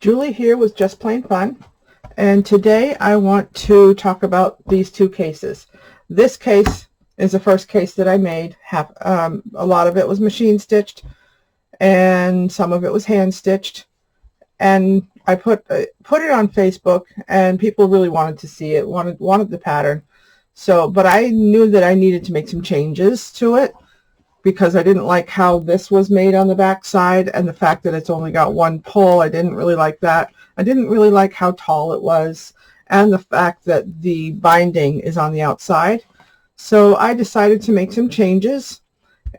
Julie here with Just Plain Fun, and today I want to talk about these two cases. This case is the first case that I made. A lot of it was machine stitched and some of it was hand stitched, and I put it on Facebook, and people really wanted to see it, wanted the pattern. But I knew that I needed to make some changes to it, because I didn't like how this was made on the back side, and the fact that it's only got one pull. I didn't really like that. I didn't really like how tall it was, and the fact that the binding is on the outside. So I decided to make some changes,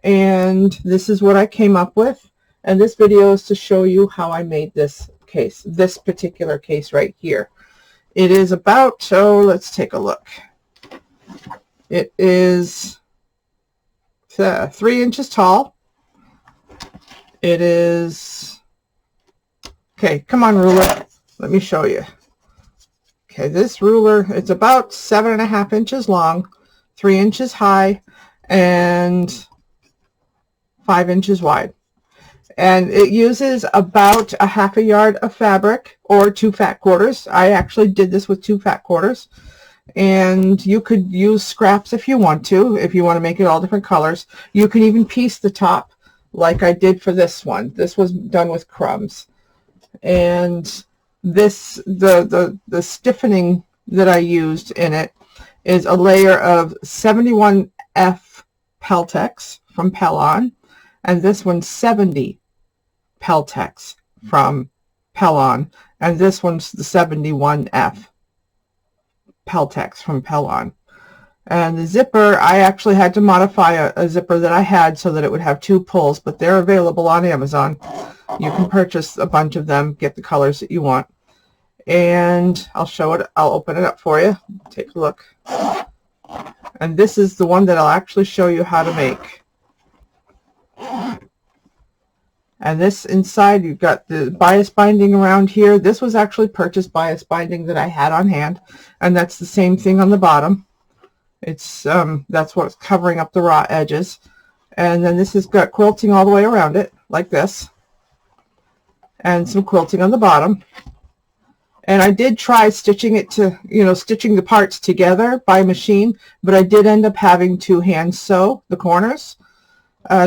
and this is what I came up with. And this video is to show you how I made this case, this particular case right here. It is about, let's take a look. It is 3 inches tall. It is, okay, come on ruler, let me show you. Okay, this ruler, it's about 7.5 inches long, 3 inches high, and 5 inches wide. And it uses about a ½ yard of fabric, or 2 fat quarters. I actually did this with 2 fat quarters. And you could use scraps if you want to make it all different colors. You can even piece the top like I did for this one. This was done with crumbs. And this, the stiffening that I used in it is a layer of 71F Peltex from Pellon, and this one's 70 Peltex from Pellon, and this one's the 71F Peltex from Pellon. And the zipper, I actually had to modify a zipper that I had so that it would have 2 pulls, but they're available on Amazon. You can purchase a bunch of them, get the colors that you want. And I'll show it, I'll open it up for you. Take a look. And this is the one that I'll actually show you how to make. And this inside, you've got the bias binding around here. This was actually purchased bias binding that I had on hand, and that's the same thing on the bottom. It's that's what's covering up the raw edges. And then this has got quilting all the way around it, like this, and some quilting on the bottom. And I did try stitching it to, stitching the parts together by machine, but I did end up having to hand sew the corners.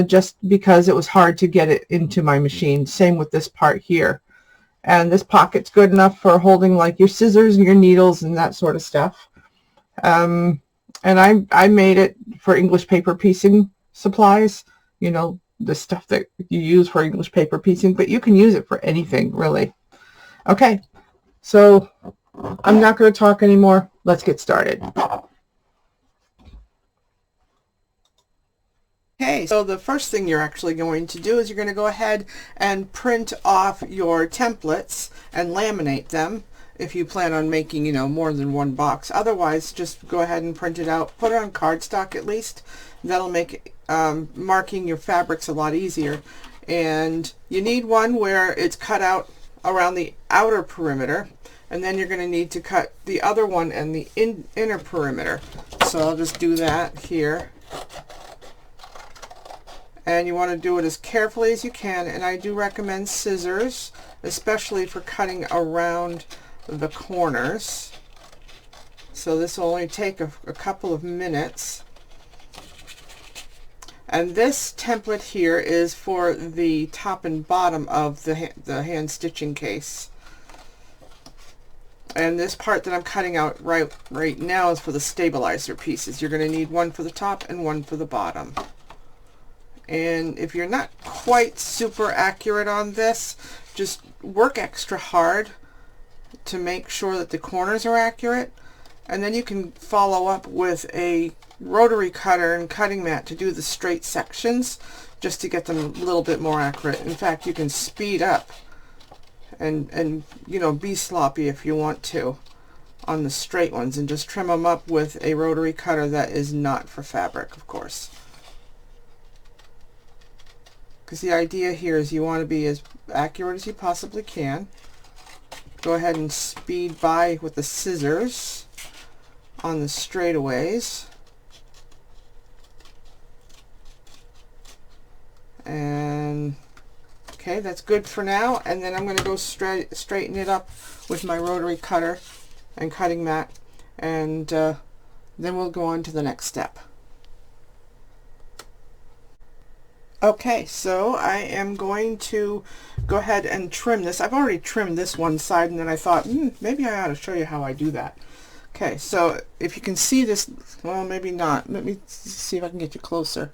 Just because it was hard to get it into my machine. Same with this part here. And this pocket's good enough for holding like your scissors and your needles and that sort of stuff. And I made it for English paper piecing supplies, the stuff that you use for English paper piecing, but you can use it for anything, really. Okay, so I'm not going to talk anymore. Let's get started. Okay, so the first thing you're actually going to do is you're going to go ahead and print off your templates and laminate them if you plan on making, more than one box. Otherwise, just go ahead and print it out. Put it on cardstock at least. That'll make marking your fabrics a lot easier. And you need one where it's cut out around the outer perimeter, and then you're going to need to cut the other one and the inner perimeter. So I'll just do that here. And you want to do it as carefully as you can, and I do recommend scissors, especially for cutting around the corners. So this will only take a couple of minutes. And this template here is for the top and bottom of the hand stitching case. And this part that I'm cutting out right now is for the stabilizer pieces. You're going to need one for the top and one for the bottom. And if you're not quite super accurate on this, just work extra hard to make sure that the corners are accurate. And then you can follow up with a rotary cutter and cutting mat to do the straight sections, just to get them a little bit more accurate. In fact, you can speed up and be sloppy if you want to on the straight ones, and just trim them up with a rotary cutter that is not for fabric, of course. Because the idea here is you want to be as accurate as you possibly can. Go ahead and speed by with the scissors on the straightaways. And Okay, that's good for now, and then I'm going to go straighten it up with my rotary cutter and cutting mat, and then we'll go on to the next step. Okay, so I am going to go ahead and trim this. I've already trimmed this one side, and then I thought, maybe I ought to show you how I do that. Okay, so if you can see this, well, maybe not. Let me see if I can get you closer.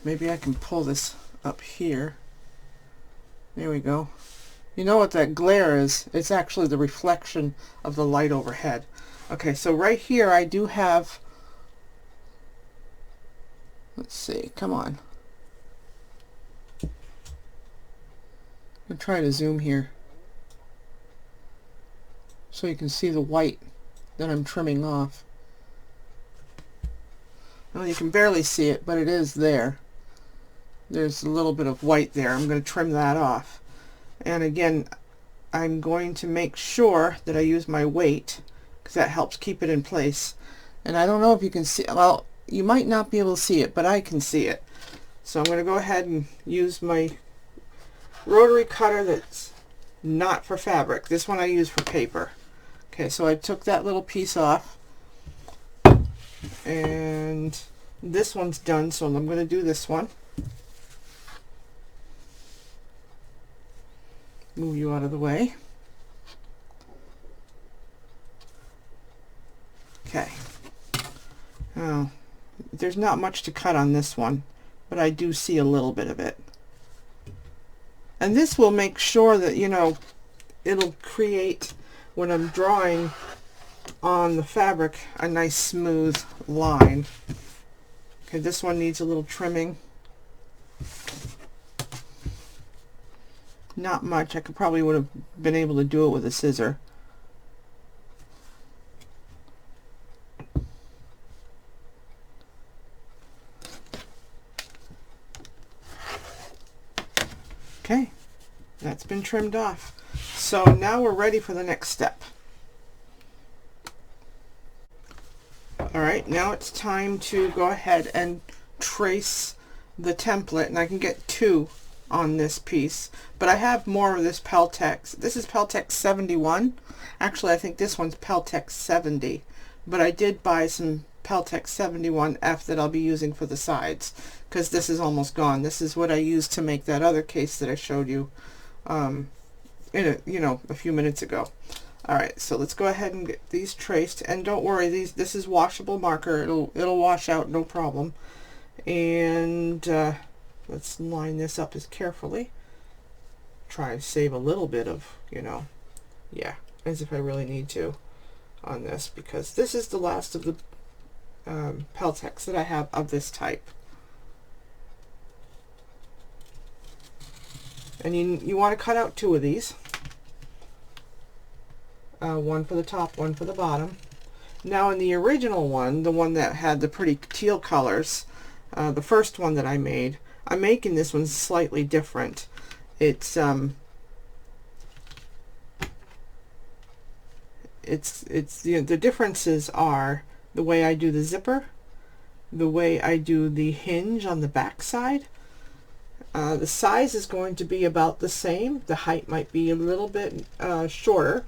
Maybe I can pull this up here. There we go. You know what that glare is? It's actually the reflection of the light overhead. Okay, so right here I do have, let's see, come on. I'm going to try to zoom here so you can see the white that I'm trimming off. Well, you can barely see it, but it is there. There's a little bit of white there. I'm going to trim that off. And again, I'm going to make sure that I use my weight, because that helps keep it in place. And I don't know if you can see, well, you might not be able to see it, but I can see it. So I'm going to go ahead and use my rotary cutter that's not for fabric. This one I use for paper. Okay, so I took that little piece off, and this one's done, so I'm going to do this one. Move you out of the way. Okay. Now, there's not much to cut on this one, but I do see a little bit of it. And this will make sure that, you know, it'll create, when I'm drawing on the fabric, a nice smooth line. Okay, this one needs a little trimming. Not much. I probably would have been able to do it with a scissor. Okay, that's been trimmed off. So now we're ready for the next step. Alright, now it's time to go ahead and trace the template, and I can get 2 on this piece, but I have more of this Peltex. This is Peltex 71. Actually, I think this one's Peltex 70, but I did buy some Peltex 71F that I'll be using for the sides, because this is almost gone. This is what I used to make that other case that I showed you a few minutes ago. Alright, so let's go ahead and get these traced, and don't worry, this is washable marker. It'll wash out, no problem. And let's line this up as carefully. Try and save a little bit of, yeah, as if I really need to on this, because this is the last of the Peltex that I have of this type. And you want to cut out 2 of these. One for the top, one for the bottom. Now in the original one, the one that had the pretty teal colors, the first one that I made, I'm making this one slightly different. It's the differences are the way I do the zipper, the way I do the hinge on the back side. The size is going to be about the same. The height might be a little bit shorter.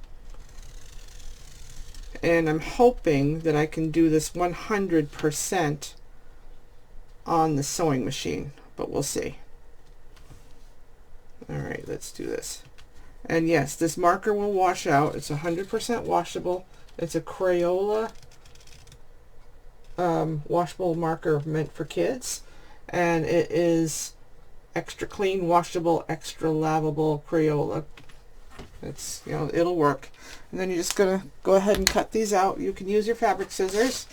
And I'm hoping that I can do this 100% on the sewing machine, but we'll see. Alright, let's do this. And yes, this marker will wash out. It's 100% washable. It's a Crayola washable marker meant for kids, and it is extra clean, washable, extra lavable Crayola. It's, it'll work. And then you're just gonna go ahead and cut these out. You can use your fabric scissors,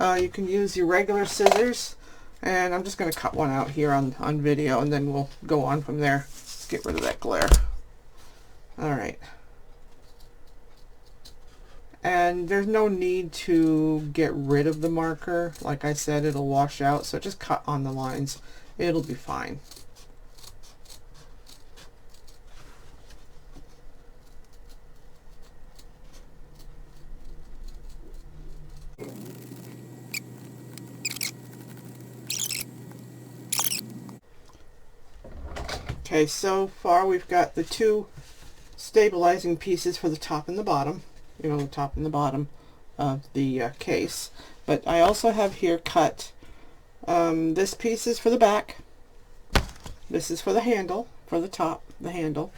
you can use your regular scissors, and I'm just gonna cut one out here on video, and then we'll go on from there. Let's get rid of that glare. Alright, and there's no need to get rid of the marker. Like I said, it'll wash out, so just cut on the lines. It'll be fine. Okay, so far we've got the two stabilizing pieces for the top and the bottom, you know, the top and the bottom of the case. But I also have here cut, this piece is for the back, this is for the handle, for the top, the handle,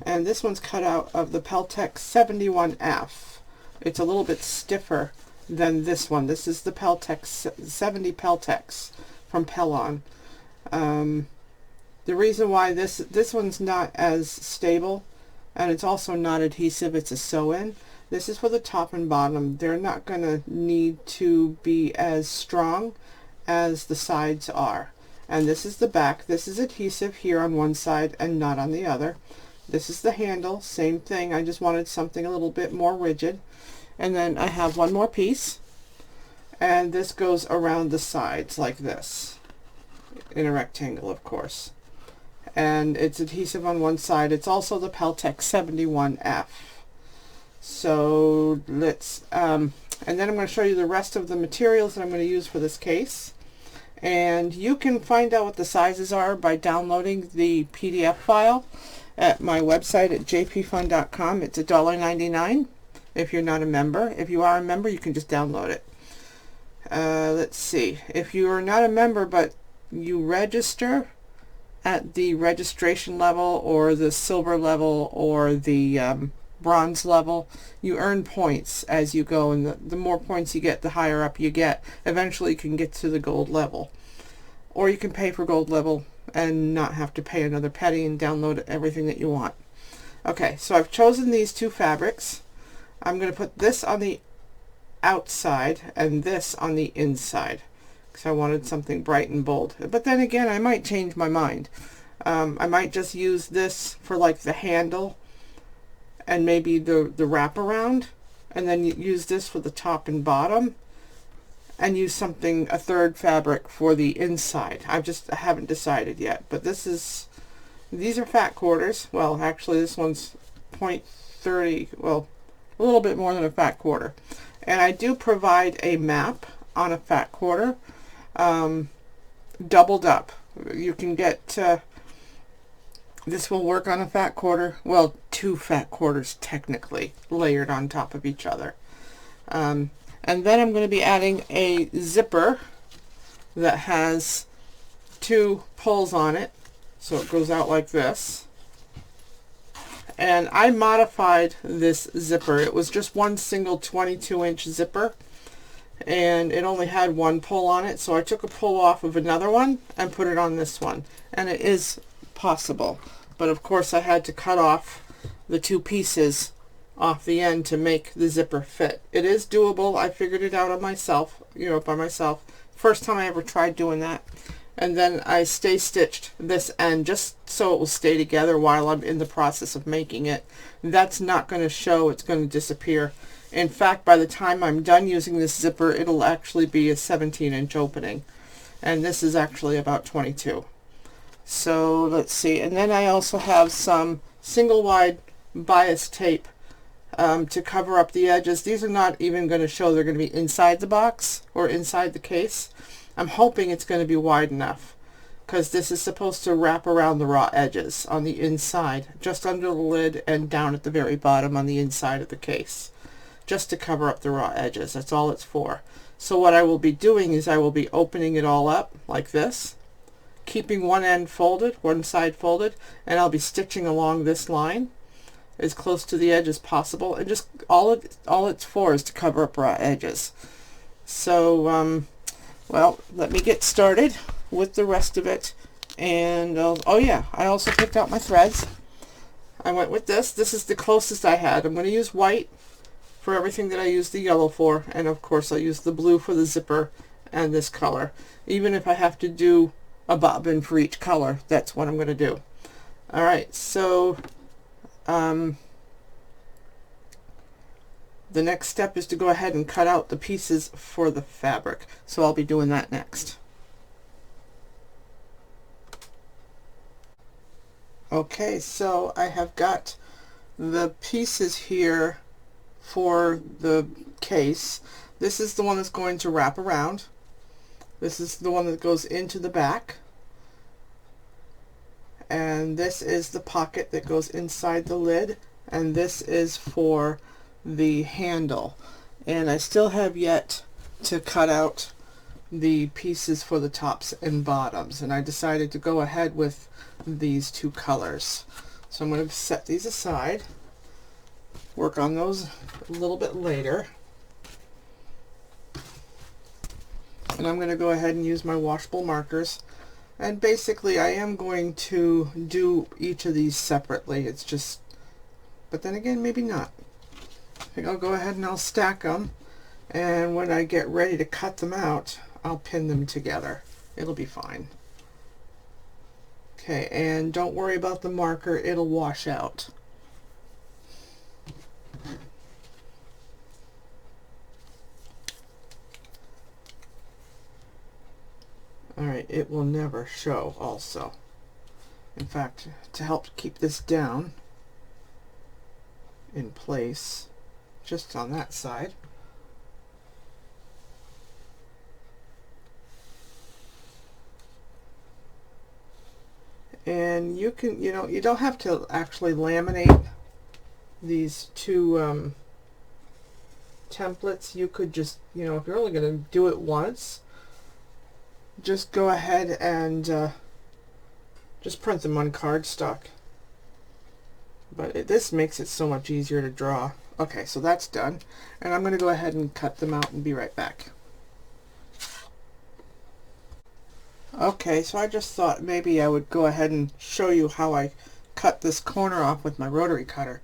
and this one's cut out of the Peltex 71F. It's a little bit stiffer than this one. This is the Peltex 70 Peltex from Pellon. The reason why this one's not as stable, and it's also not adhesive, it's a sew-in. This is for the top and bottom. They're not going to need to be as strong as the sides are. And this is the back. This is adhesive here on one side and not on the other. This is the handle, same thing. I just wanted something a little bit more rigid. And then I have one more piece, and this goes around the sides like this, in a rectangle, of course. And it's adhesive on one side. It's also the Peltex 71F. So let's, and then I'm going to show you the rest of the materials that I'm going to use for this case. And you can find out what the sizes are by downloading the PDF file at my website at jpfun.com. It's $1.99 if you're not a member. If you are a member, you can just download it. Let's see. If you are not a member but you register at the registration level or the silver level or the bronze level, you earn points as you go, and the more points you get, the higher up you get. Eventually you can get to the gold level, or you can pay for gold level and not have to pay another penny and download everything that you want. Okay, so I've chosen these two fabrics. I'm going to put this on the outside and this on the inside, because I wanted something bright and bold. But then again, I might change my mind. I might just use this for like the handle and maybe the wraparound, and then use this for the top and bottom, and use a third fabric for the inside. I haven't decided yet, but these are fat quarters. Well, actually this one's 0.30, well, a little bit more than a fat quarter. And I do provide a map on a fat quarter, doubled up. You can get, this will work on a fat quarter, well, two fat quarters technically, layered on top of each other. And then I'm going to be adding a zipper that has two pulls on it, so it goes out like this. And I modified this zipper. It was just one single 22-inch zipper, and it only had one pull on it, so I took a pull off of another one and put it on this one, and it is possible. But of course I had to cut off the two pieces off the end to make the zipper fit. It is doable. I figured it out on myself, by myself. First time I ever tried doing that. And then I stay stitched this end just so it will stay together while I'm in the process of making it. That's not going to show, it's going to disappear. In fact, by the time I'm done using this zipper, it'll actually be a 17-inch opening. And this is actually about 22. So let's see. And then I also have some single wide bias tape to cover up the edges. These are not even going to show. They're going to be inside the box or inside the case. I'm hoping it's going to be wide enough, because this is supposed to wrap around the raw edges on the inside, just under the lid and down at the very bottom on the inside of the case, just to cover up the raw edges. That's all it's for. So what I will be doing is I will be opening it all up like this, keeping one end folded, one side folded, and I'll be stitching along this line as close to the edge as possible, and just all it's for is to cover up raw edges. So well, let me get started with the rest of it. And oh yeah, I also picked out my threads. I went with this. This is the closest I had. I'm going to use white for everything that I use the yellow for, and of course I'll use the blue for the zipper and this color. Even if I have to do a bobbin for each color, that's what I'm going to do. Alright, so the next step is to go ahead and cut out the pieces for the fabric. So I'll be doing that next. Okay, so I have got the pieces here for the case. This is the one that's going to wrap around. This is the one that goes into the back. and this is the pocket that goes inside the lid, and this is for the handle. And I still have yet to cut out the pieces for the tops and bottoms, and I decided to go ahead with these two colors. So I'm going to set these aside, work on those a little bit later, and I'm going to go ahead and use my washable markers. And basically I am going to do each of these separately. It's just, but then again, maybe not. I think I'll go ahead and I'll stack them, and when I get ready to cut them out, I'll pin them together. It'll be fine. Okay, and don't worry about the marker, it'll wash out. Alright, it will never show also. In fact, to help keep this down in place, just on that side, and you can, you don't have to actually laminate these two templates. You could just, if you're only going to do it once, just go ahead and just print them on cardstock. But this makes it so much easier to draw. Okay, so that's done, and I'm going to go ahead and cut them out and be right back. Okay, so I just thought maybe I would go ahead and show you how I cut this corner off with my rotary cutter.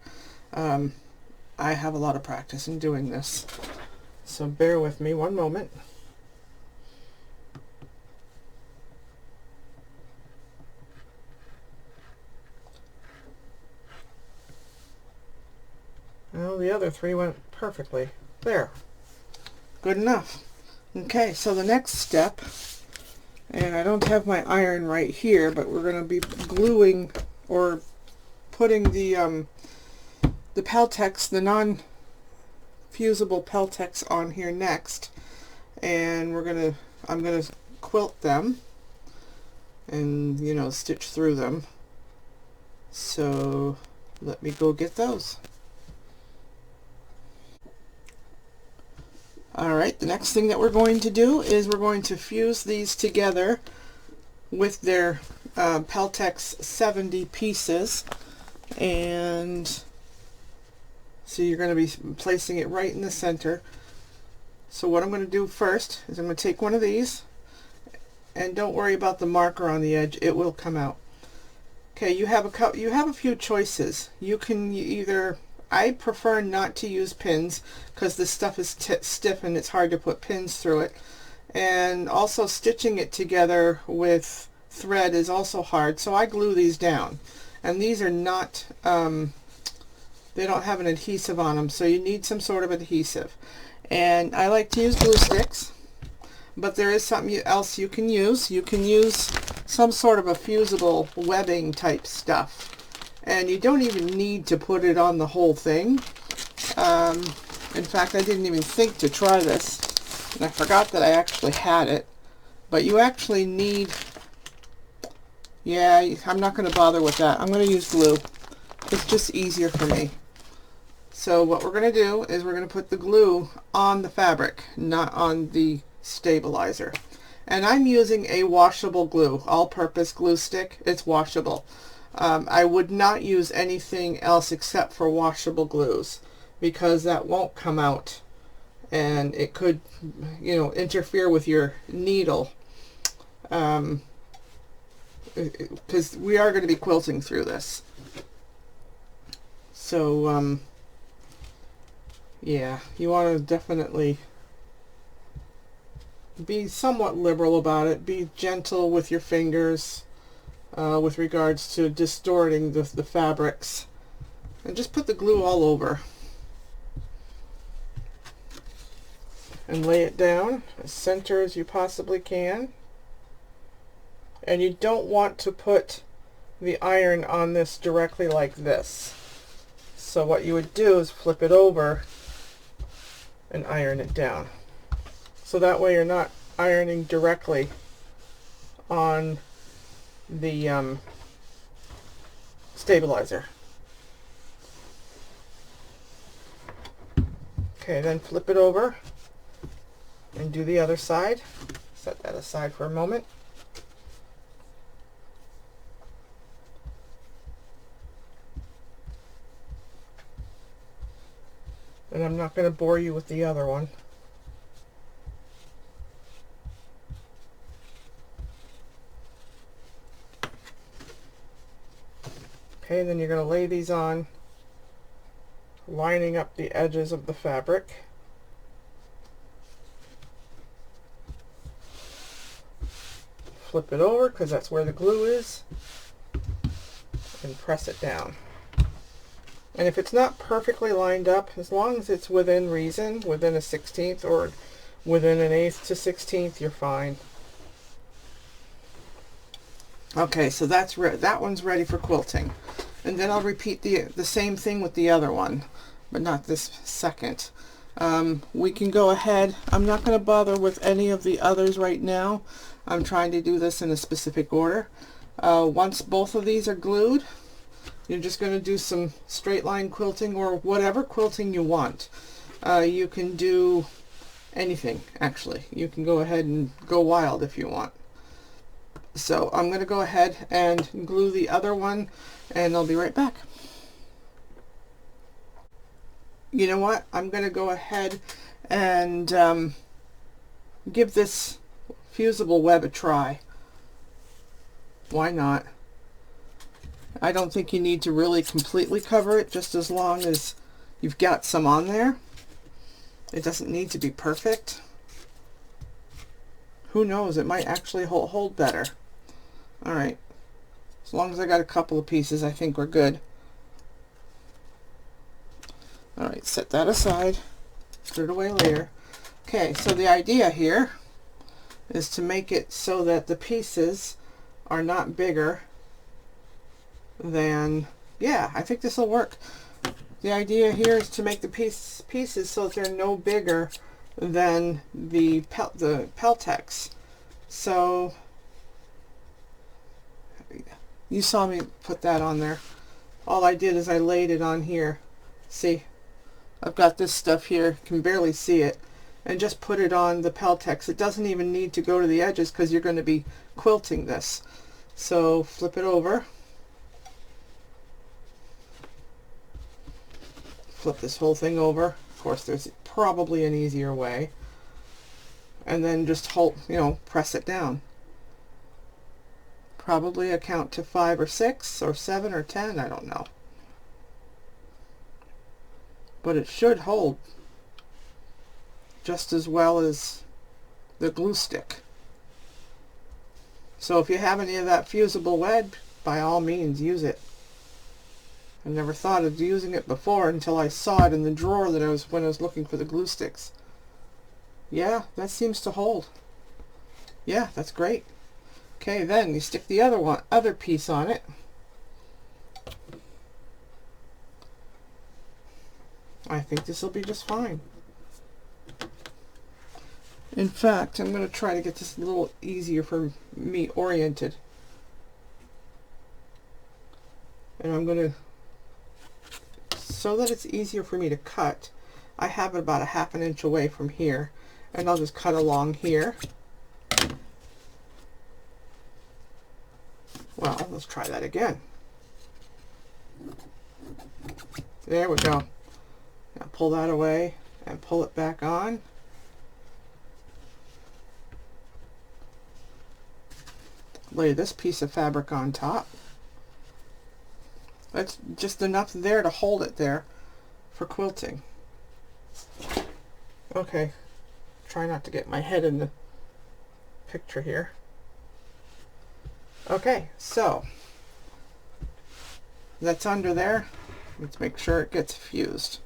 I have a lot of practice in doing this, so bear with me one moment. Well, the other three went perfectly. There. Good enough. Okay, so the next step, and I don't have my iron right here, but we're going to be gluing or putting the Peltex, the non-fusible Peltex on here next, and I'm gonna quilt them and stitch through them. So let me go get those. Alright, the next thing that we're going to do is we're going to fuse these together with their Peltex 70 pieces, and so you're going to be placing it right in the center. So what I'm going to do first is I'm going to take one of these, and don't worry about the marker on the edge, it will come out. Okay, you have a few choices. You can either, I prefer not to use pins because this stuff is stiff and it's hard to put pins through it, and also stitching it together with thread is also hard, so I glue these down, and these are not they don't have an adhesive on them, so you need some sort of adhesive, and I like to use glue sticks, but there is something else you can use. You can use some sort of a fusible webbing type stuff, and you don't even need to put it on the whole thing. In fact, I didn't even think to try this, and I forgot that I actually had it, but you actually need, yeah, I'm not going to bother with that. I'm going to use glue. It's just easier for me. So what we're going to do is we're going to put the glue on the fabric, not on the stabilizer. And I'm using a washable glue, all-purpose glue stick. It's washable. I would not use anything else except for washable glues, because that won't come out and it could, interfere with your needle, because we are going to be quilting through this. So yeah, you want to definitely be somewhat liberal about it. Be gentle with your fingers with regards to distorting the fabrics, and just put the glue all over and lay it down as center as you possibly can. And you don't want to put the iron on this directly like this. So what you would do is flip it over and iron it down. So that way you're not ironing directly on the stabilizer. Okay, then flip it over and do the other side. Set that aside for a moment. And I'm not going to bore you with the other one. Okay, then you're going to lay these on, lining up the edges of the fabric. Flip it over because that's where the glue is, and press it down. And if it's not perfectly lined up, as long as it's within reason, within a 1/16 or within an 1/8 to 1/16, you're fine. Okay, so that one's ready for quilting. And then I'll repeat the same thing with the other one, but not this second. We can go ahead. I'm not going to bother with any of the others right now. I'm trying to do this in a specific order. Once both of these are glued, you're just going to do some straight line quilting or whatever quilting you want. You can do anything, actually. You can go ahead and go wild if you want. So I'm going to go ahead and glue the other one, and I'll be right back. You know what? I'm going to go ahead and give this fusible web a try. Why not? I don't think you need to really completely cover it, just as long as you've got some on there. It doesn't need to be perfect. Who knows, it might actually hold better. Alright, as long as I got a couple of pieces, I think we're good. Alright, set that aside, put it away later. Okay, so the idea here is to make it so that the pieces are not bigger than, yeah, I think this will work. The idea here is to make the pieces so that they're no bigger than the Peltex. So you saw me put that on there. All I did is I laid it on here. See, I've got this stuff here, can barely see it, and just put it on the Peltex. It doesn't even need to go to the edges because you're going to be quilting this. So flip it over, flip this whole thing over. Of course, there's probably an easier way, and then just hold, press it down. Probably a count to 5 or 6 or 7 or 10, I don't know, but it should hold just as well as the glue stick. So if you have any of that fusible web, by all means use it. I never thought of using it before until I saw it in the drawer that when I was looking for the glue sticks. Yeah, that seems to hold. Yeah, that's great. Okay, then you stick the other piece on it. I think this will be just fine. In fact, I'm going to try to get this a little easier for me oriented. And I'm going to, so that it's easier for me to cut, I have it about a ½ an inch away from here, and I'll just cut along here. Well, let's try that again. There we go. Now pull that away and pull it back on. Lay this piece of fabric on top. That's just enough there to hold it there for quilting. Okay, try not to get my head in the picture here. Okay, so that's under there. Let's make sure it gets fused.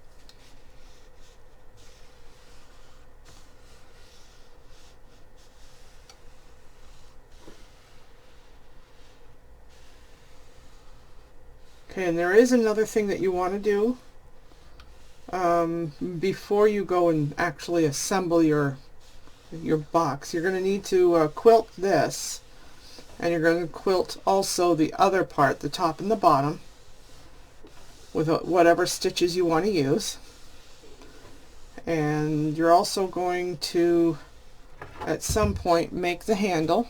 Okay, and there is another thing that you want to do before you go and actually assemble your box. You're going to need to quilt this, and you're going to quilt also the other part, the top and the bottom. with whatever stitches you want to use. And you're also going to, at some point, make the handle.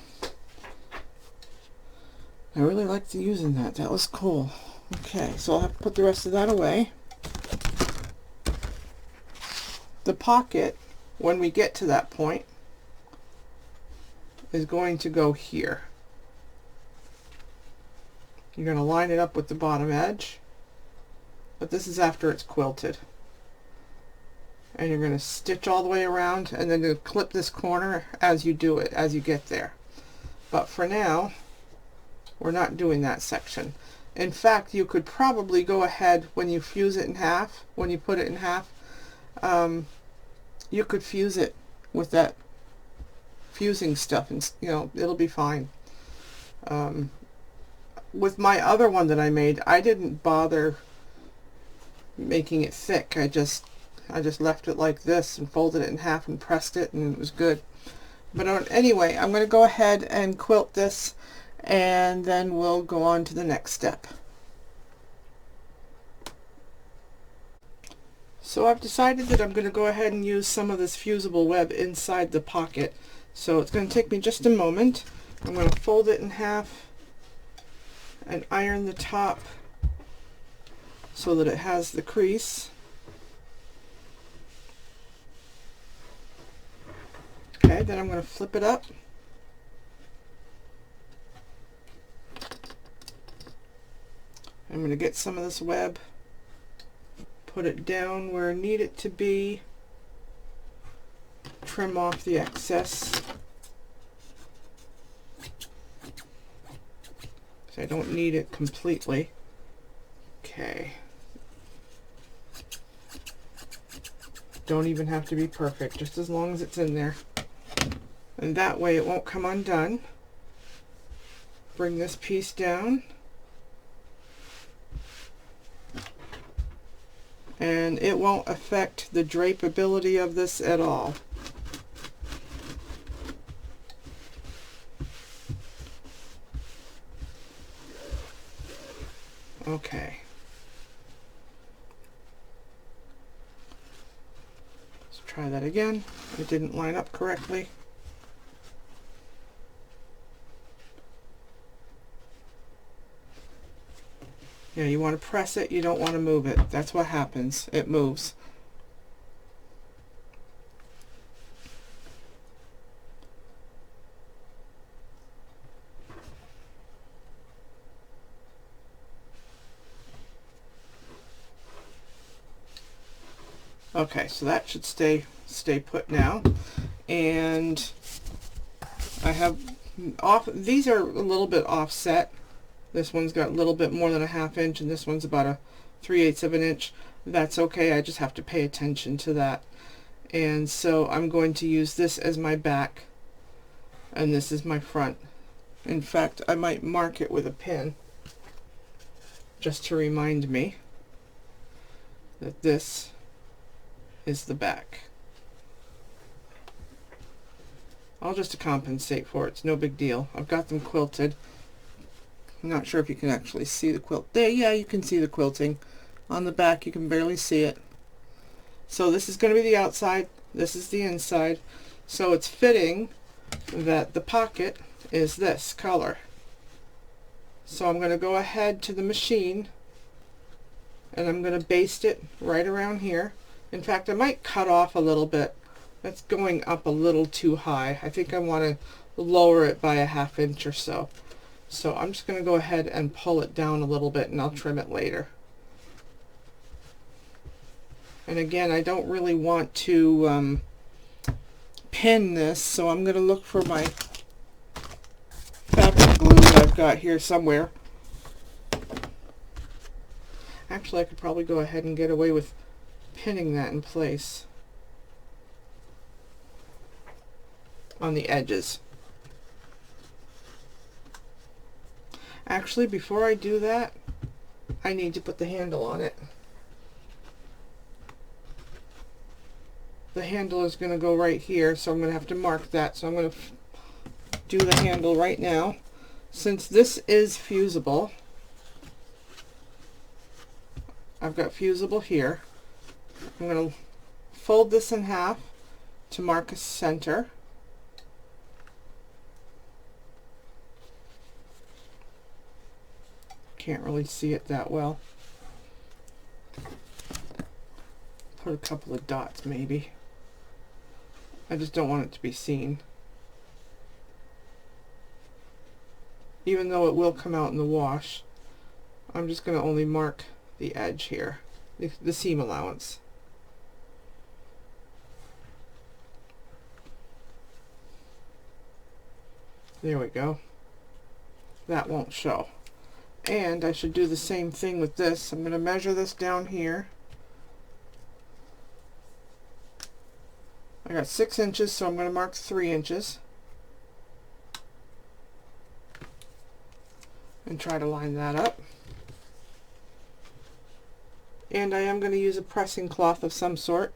I really liked using that. That was cool. Okay, so I'll have to put the rest of that away. The pocket, when we get to that point, is going to go here. You're going to line it up with the bottom edge, but this is after it's quilted. And you're going to stitch all the way around, and then you clip this corner as you do it, as you get there. But for now, we're not doing that section. In fact, you could probably go ahead when you fuse it in half, when you put it in half, you could fuse it with that fusing stuff, and you know, it'll be fine. With my other one that I made, I didn't bother making it thick. I just left it like this and folded it in half and pressed it, and it was good. But anyway, I'm going to go ahead and quilt this, and then we'll go on to the next step. So I've decided that I'm going to go ahead and use some of this fusible web inside the pocket. So it's going to take me just a moment. I'm going to fold it in half and iron the top so that it has the crease. Okay, then I'm going to flip it up. I'm going to get some of this web, put it down where I need it to be, trim off the excess. So I don't need it completely. Okay. Don't even have to be perfect, just as long as it's in there. And that way it won't come undone. Bring this piece down. And it won't affect the drapeability of this at all. Okay. Let's try that again. It didn't line up correctly. Yeah, you want to press it, you don't want to move it. That's what happens. It moves. Okay, so that should stay put now. And I have these are a little bit offset. This one's got a little bit more than a 1/2 inch, and this one's about a 3/8 of an inch. That's okay, I just have to pay attention to that. And so I'm going to use this as my back, and this is my front. In fact, I might mark it with a pin, just to remind me that this is the back. I'll just compensate for it, it's no big deal. I've got them quilted. I'm not sure if you can actually see the quilt. There, yeah, you can see the quilting. On the back, you can barely see it. So this is going to be the outside, this is the inside. So it's fitting that the pocket is this color. So I'm going to go ahead to the machine, and I'm going to baste it right around here. In fact, I might cut off a little bit. That's going up a little too high. I think I want to lower it by a 1/2 inch or so. So I'm just going to go ahead and pull it down a little bit, and I'll trim it later. And again, I don't really want to pin this, so I'm going to look for my fabric glue that I've got here somewhere. Actually, I could probably go ahead and get away with pinning that in place on the edges. Actually, before I do that, I need to put the handle on it. The handle is going to go right here, so I'm going to have to mark that. So I'm going to do the handle right now. Since this is fusible, I've got fusible here. I'm going to fold this in half to mark a center. Can't really see it that well. Put a couple of dots maybe. I just don't want it to be seen. Even though it will come out in the wash, I'm just going to only mark the edge here, the seam allowance. There we go. That won't show. And I should do the same thing with this. I'm going to measure this down here. I got 6 inches, so I'm going to mark 3 inches. And try to line that up. And I am going to use a pressing cloth of some sort.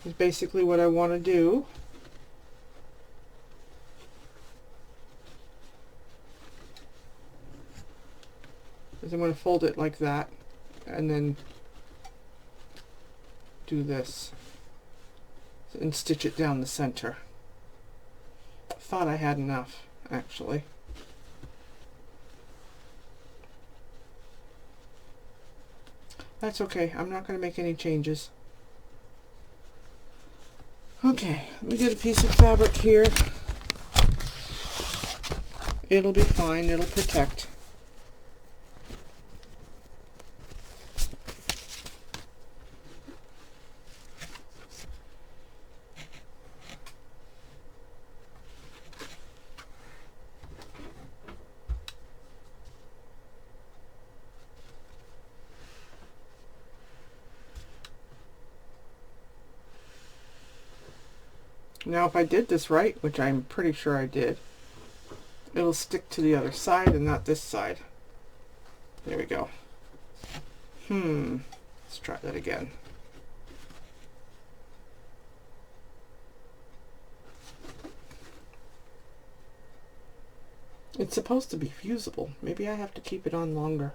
Is basically what I want to do. Is I'm going to fold it like that and then do this and stitch it down the center. I thought I had enough, actually. That's okay. I'm not going to make any changes. Okay, let me get a piece of fabric here. It'll be fine. It'll protect. Now if I did this right, which I'm pretty sure I did, it'll stick to the other side and not this side. There we go. Let's try that again. It's supposed to be fusible. Maybe I have to keep it on longer.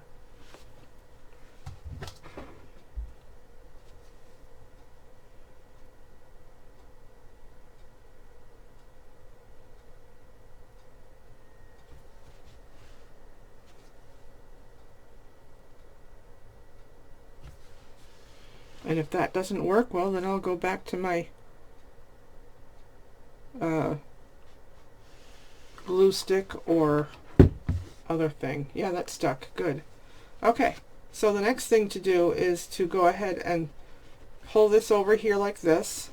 And if that doesn't work, well, then I'll go back to my glue stick or other thing. Yeah, that stuck. Good. Okay, so the next thing to do is to go ahead and pull this over here like this.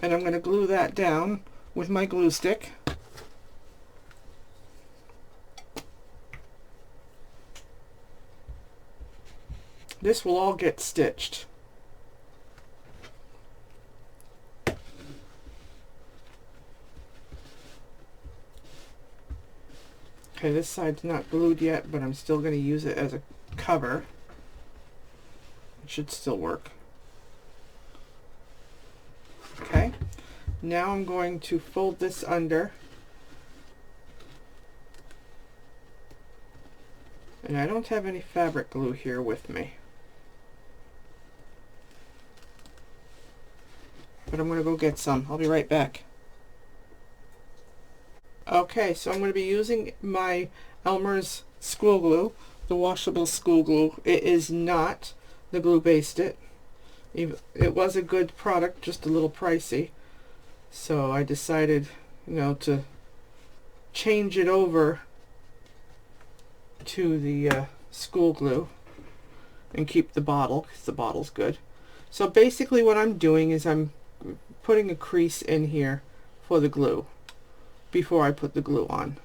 And I'm going to glue that down with my glue stick. This will all get stitched. Okay, this side's not glued yet, but I'm still going to use it as a cover. It should still work. Okay, now I'm going to fold this under. And I don't have any fabric glue here with me. But I'm going to go get some. I'll be right back. Okay, so I'm going to be using my Elmer's school glue, the washable school glue. It is not the Glue Based It. It was a good product, just a little pricey. So I decided, to change it over to the school glue and keep the bottle, because the bottle's good. So basically what I'm doing is I'm putting a crease in here for the glue before I put the glue on.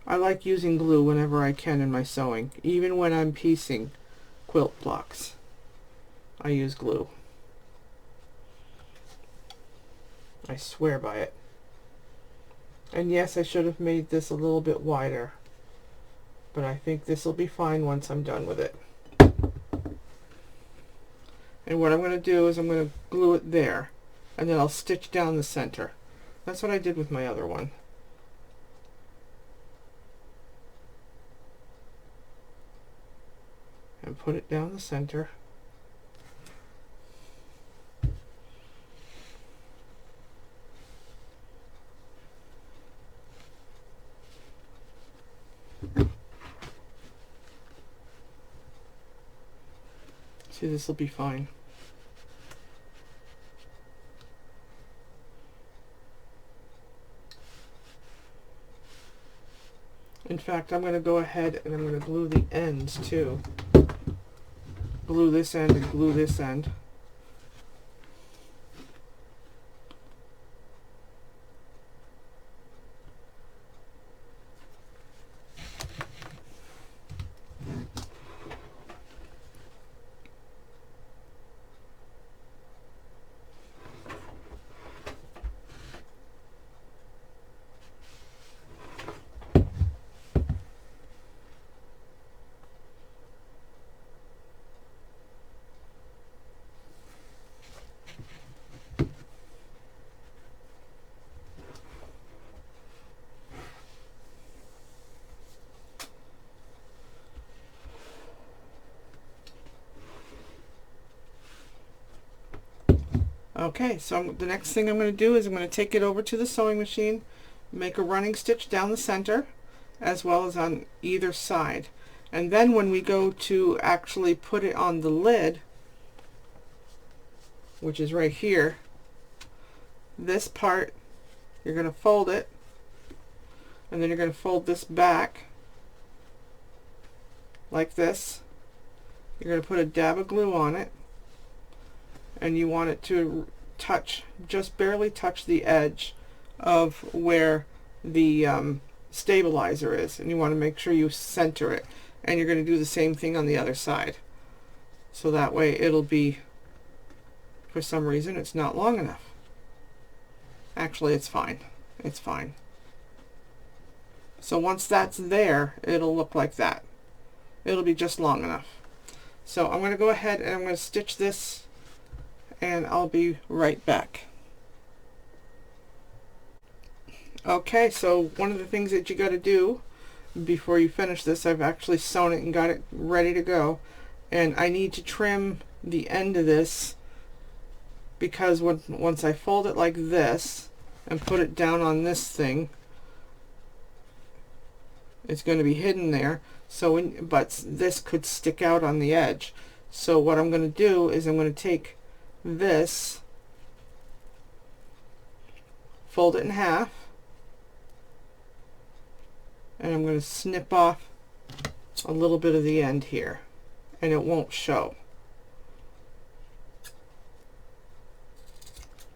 I like using glue whenever I can in my sewing, even when I'm piecing quilt blocks. I use glue. I swear by it. And yes, I should have made this a little bit wider, but I think this will be fine once I'm done with it. And what I'm going to do is I'm going to glue it there, and then I'll stitch down the center. That's what I did with my other one. put it down the center. See, this will be fine. In fact, I'm going to go ahead and I'm going to glue the ends too. Glue this end and glue this end. Okay, so the next thing I'm going to do is I'm going to take it over to the sewing machine, make a running stitch down the center as well as on either side. And then when we go to actually put it on the lid, which is right here, this part, you're going to fold it, and then you're going to fold this back like this. You're going to put a dab of glue on it, and you want it to touch, just barely touch the edge of where the stabilizer is, and you want to make sure you center it. And you're going to do the same thing on the other side, so that way it'll be, for some reason it's not long enough. Actually, it's fine. It's fine. So once that's there, it'll look like that. It'll be just long enough. So I'm going to go ahead and I'm going to stitch this, and I'll be right back. Okay, so one of the things that you got to do before you finish this, I've actually sewn it and got it ready to go, and I need to trim the end of this, because once I fold it like this and put it down on this thing, it's going to be hidden there. So but this could stick out on the edge. So what I'm going to do is I'm going to take this, fold it in half, and I'm going to snip off a little bit of the end here, and it won't show.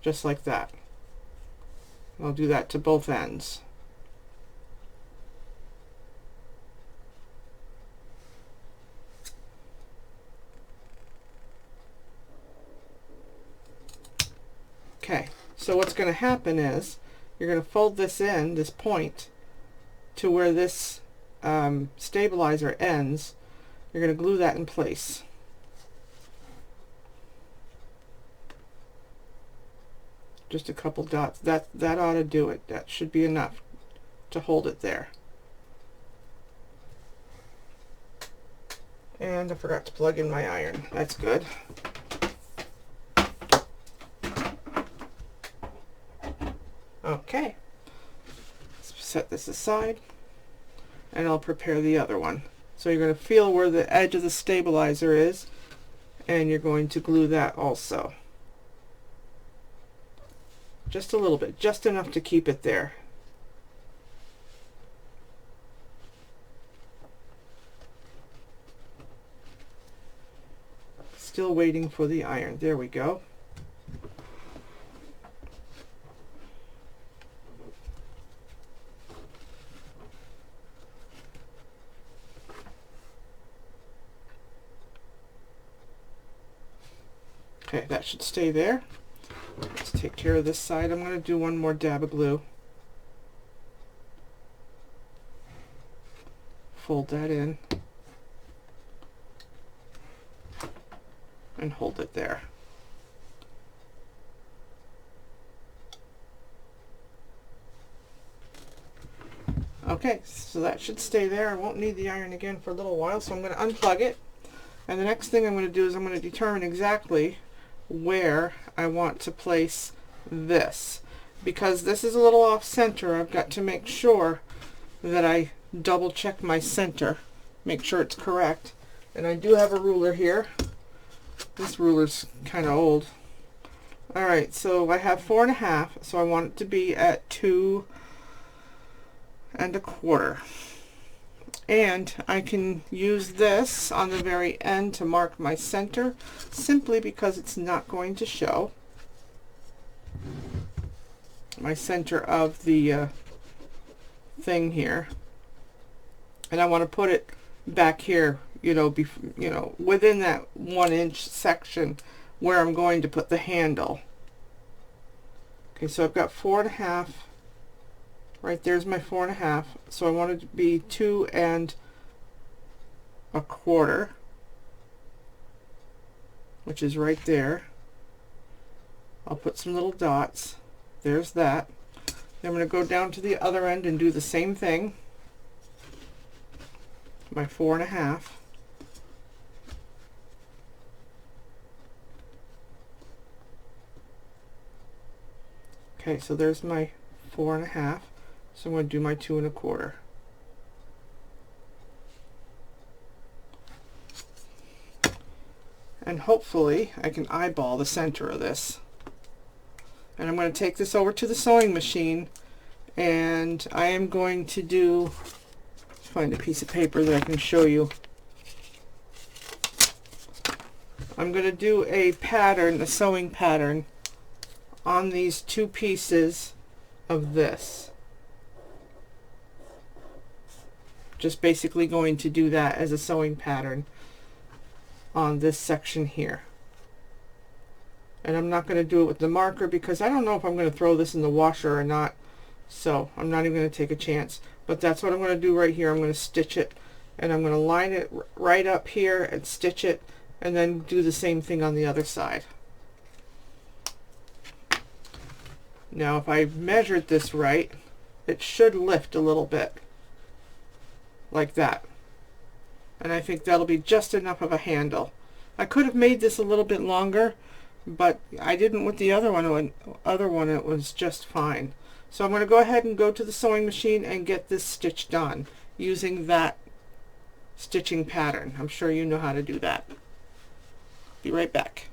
Just like that. I'll do that to both ends. Okay, so what's going to happen is you're going to fold this in, this point, to where this stabilizer ends. You're going to glue that in place. Just a couple dots. That ought to do it. That should be enough to hold it there. And I forgot to plug in my iron. That's good. Okay, let's set this aside, and I'll prepare the other one. So you're going to feel where the edge of the stabilizer is, and you're going to glue that also. Just a little bit, just enough to keep it there. Still waiting for the iron. There we go. Okay, that should stay there. Let's take care of this side. I'm going to do one more dab of glue. Fold that in and hold it there. Okay, so that should stay there. I won't need the iron again for a little while, so I'm going to unplug it, And the next thing I'm going to do is I'm going to determine exactly where I want to place this. Because this is a little off center, I've got to make sure that I double check my center, make sure it's correct. And I do have a ruler here. This ruler's kind of old. Alright, so I have 4.5, so I want it to be at 2.25. And I can use this on the very end to mark my center, simply because it's not going to show my center of the thing here. And I want to put it back here, within that 1-inch section where I'm going to put the handle. Okay, so I've got 4.5. Right there's my 4.5. So I want it to be 2.25, which is right there. I'll put some little dots. There's that. Then I'm going to go down to the other end and do the same thing. My 4.5. Okay, so there's my 4.5. So I'm going to do my 2.25. And hopefully I can eyeball the center of this. And I'm going to take this over to the sewing machine, and I am going to find a piece of paper that I can show you. I'm going to do a pattern, a sewing pattern, on these two pieces of this. Just basically going to do that as a sewing pattern on this section here. And I'm not going to do it with the marker because I don't know if I'm going to throw this in the washer or not, so I'm not even going to take a chance. But that's what I'm going to do right here. I'm going to stitch it, and I'm going to line it right up here and stitch it, and then do the same thing on the other side. Now if I measured this right, it should lift a little bit like that, and I think that'll be just enough of a handle. I could have made this a little bit longer, but I didn't with the other one. It was just fine. So I'm going to go ahead and go to the sewing machine and get this stitched on using that stitching pattern. I'm sure you know how to do that. Be right back.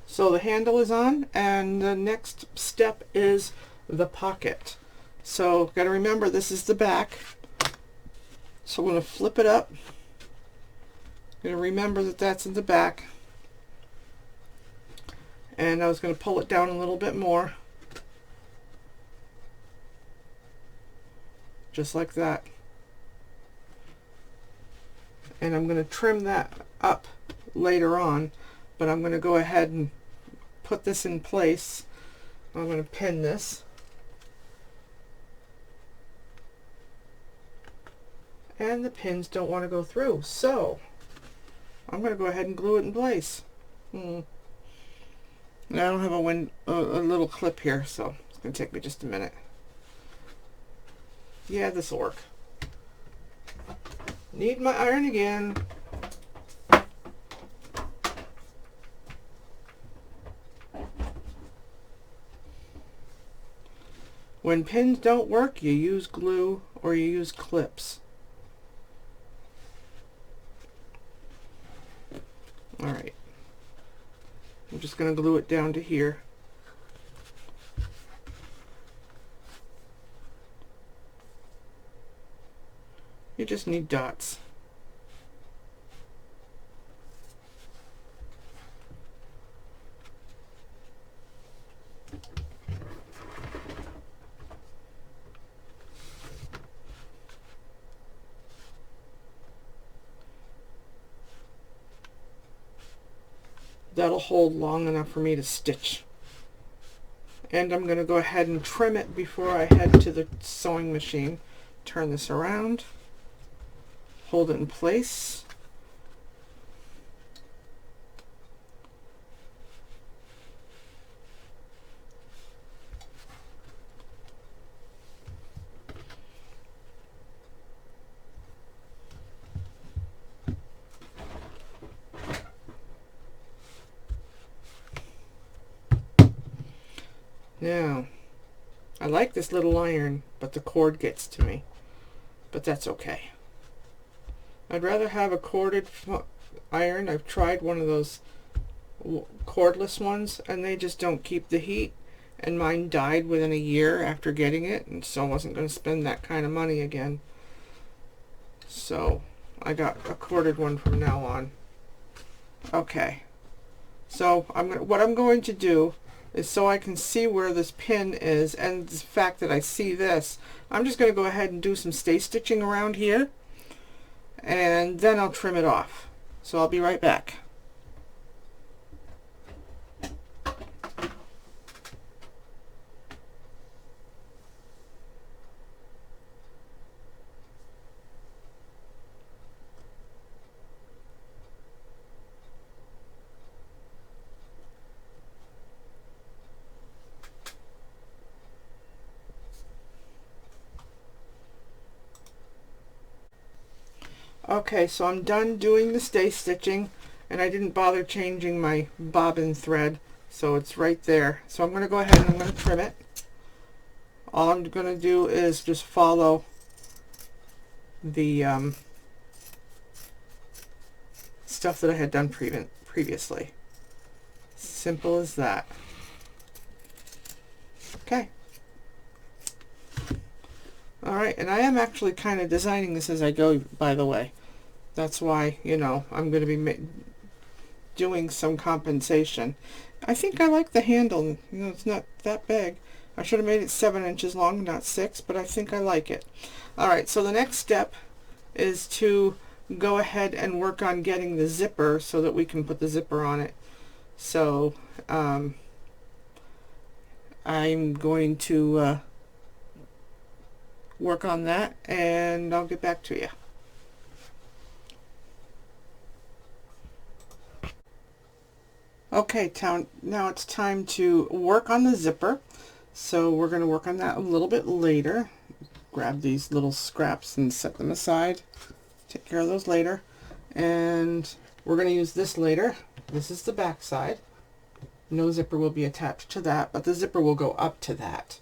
So the handle is on, and the next step is the pocket. So got to remember, this is the back. So I'm going to flip it up. Going to remember that that's in the back. And I was going to pull it down a little bit more. Just like that. And I'm going to trim that up later on, but I'm going to go ahead and put this in place. I'm going to pin this. And the pins don't want to go through, so I'm going to go ahead and glue it in place. I don't have a little clip here, so it's going to take me just a minute. Yeah, this will work. Need my iron again. When pins don't work, you use glue or you use clips. Alright. I'm just going to glue it down to here. You just need dots. That'll hold long enough for me to stitch. And I'm going to go ahead and trim it before I head to the sewing machine. Turn this around, hold it in place. Now, I like this little iron, but the cord gets to me. But that's okay. I'd rather have a corded iron. I've tried one of those cordless ones, and they just don't keep the heat. And mine died within a year after getting it, and so I wasn't going to spend that kind of money again. So I got a corded one from now on. Okay. So what I'm going to do is, so I can see where this pin is, and the fact that I see this, I'm just going to go ahead and do some stay stitching around here, and then I'll trim it off. So I'll be right back. Okay, so I'm done doing the stay stitching, and I didn't bother changing my bobbin thread, so it's right there. So I'm going to go ahead and I'm going to trim it. All I'm going to do is just follow the stuff that I had done previously. Simple as that. Okay. Alright, and I am actually kind of designing this as I go, by the way. That's why, you know, I'm going to be doing some compensation. I think I like the handle. You know, it's not that big. I should have made it 7 inches long, not 6, but I think I like it. Alright, so the next step is to go ahead and work on getting the zipper so that we can put the zipper on it. So, I'm going to work on that, and I'll get back to you. Okay, now it's time to work on the zipper. So we're going to work on that a little bit later. Grab these little scraps and set them aside. Take care of those later. And we're going to use this later. This is the back side. No zipper will be attached to that, but the zipper will go up to that.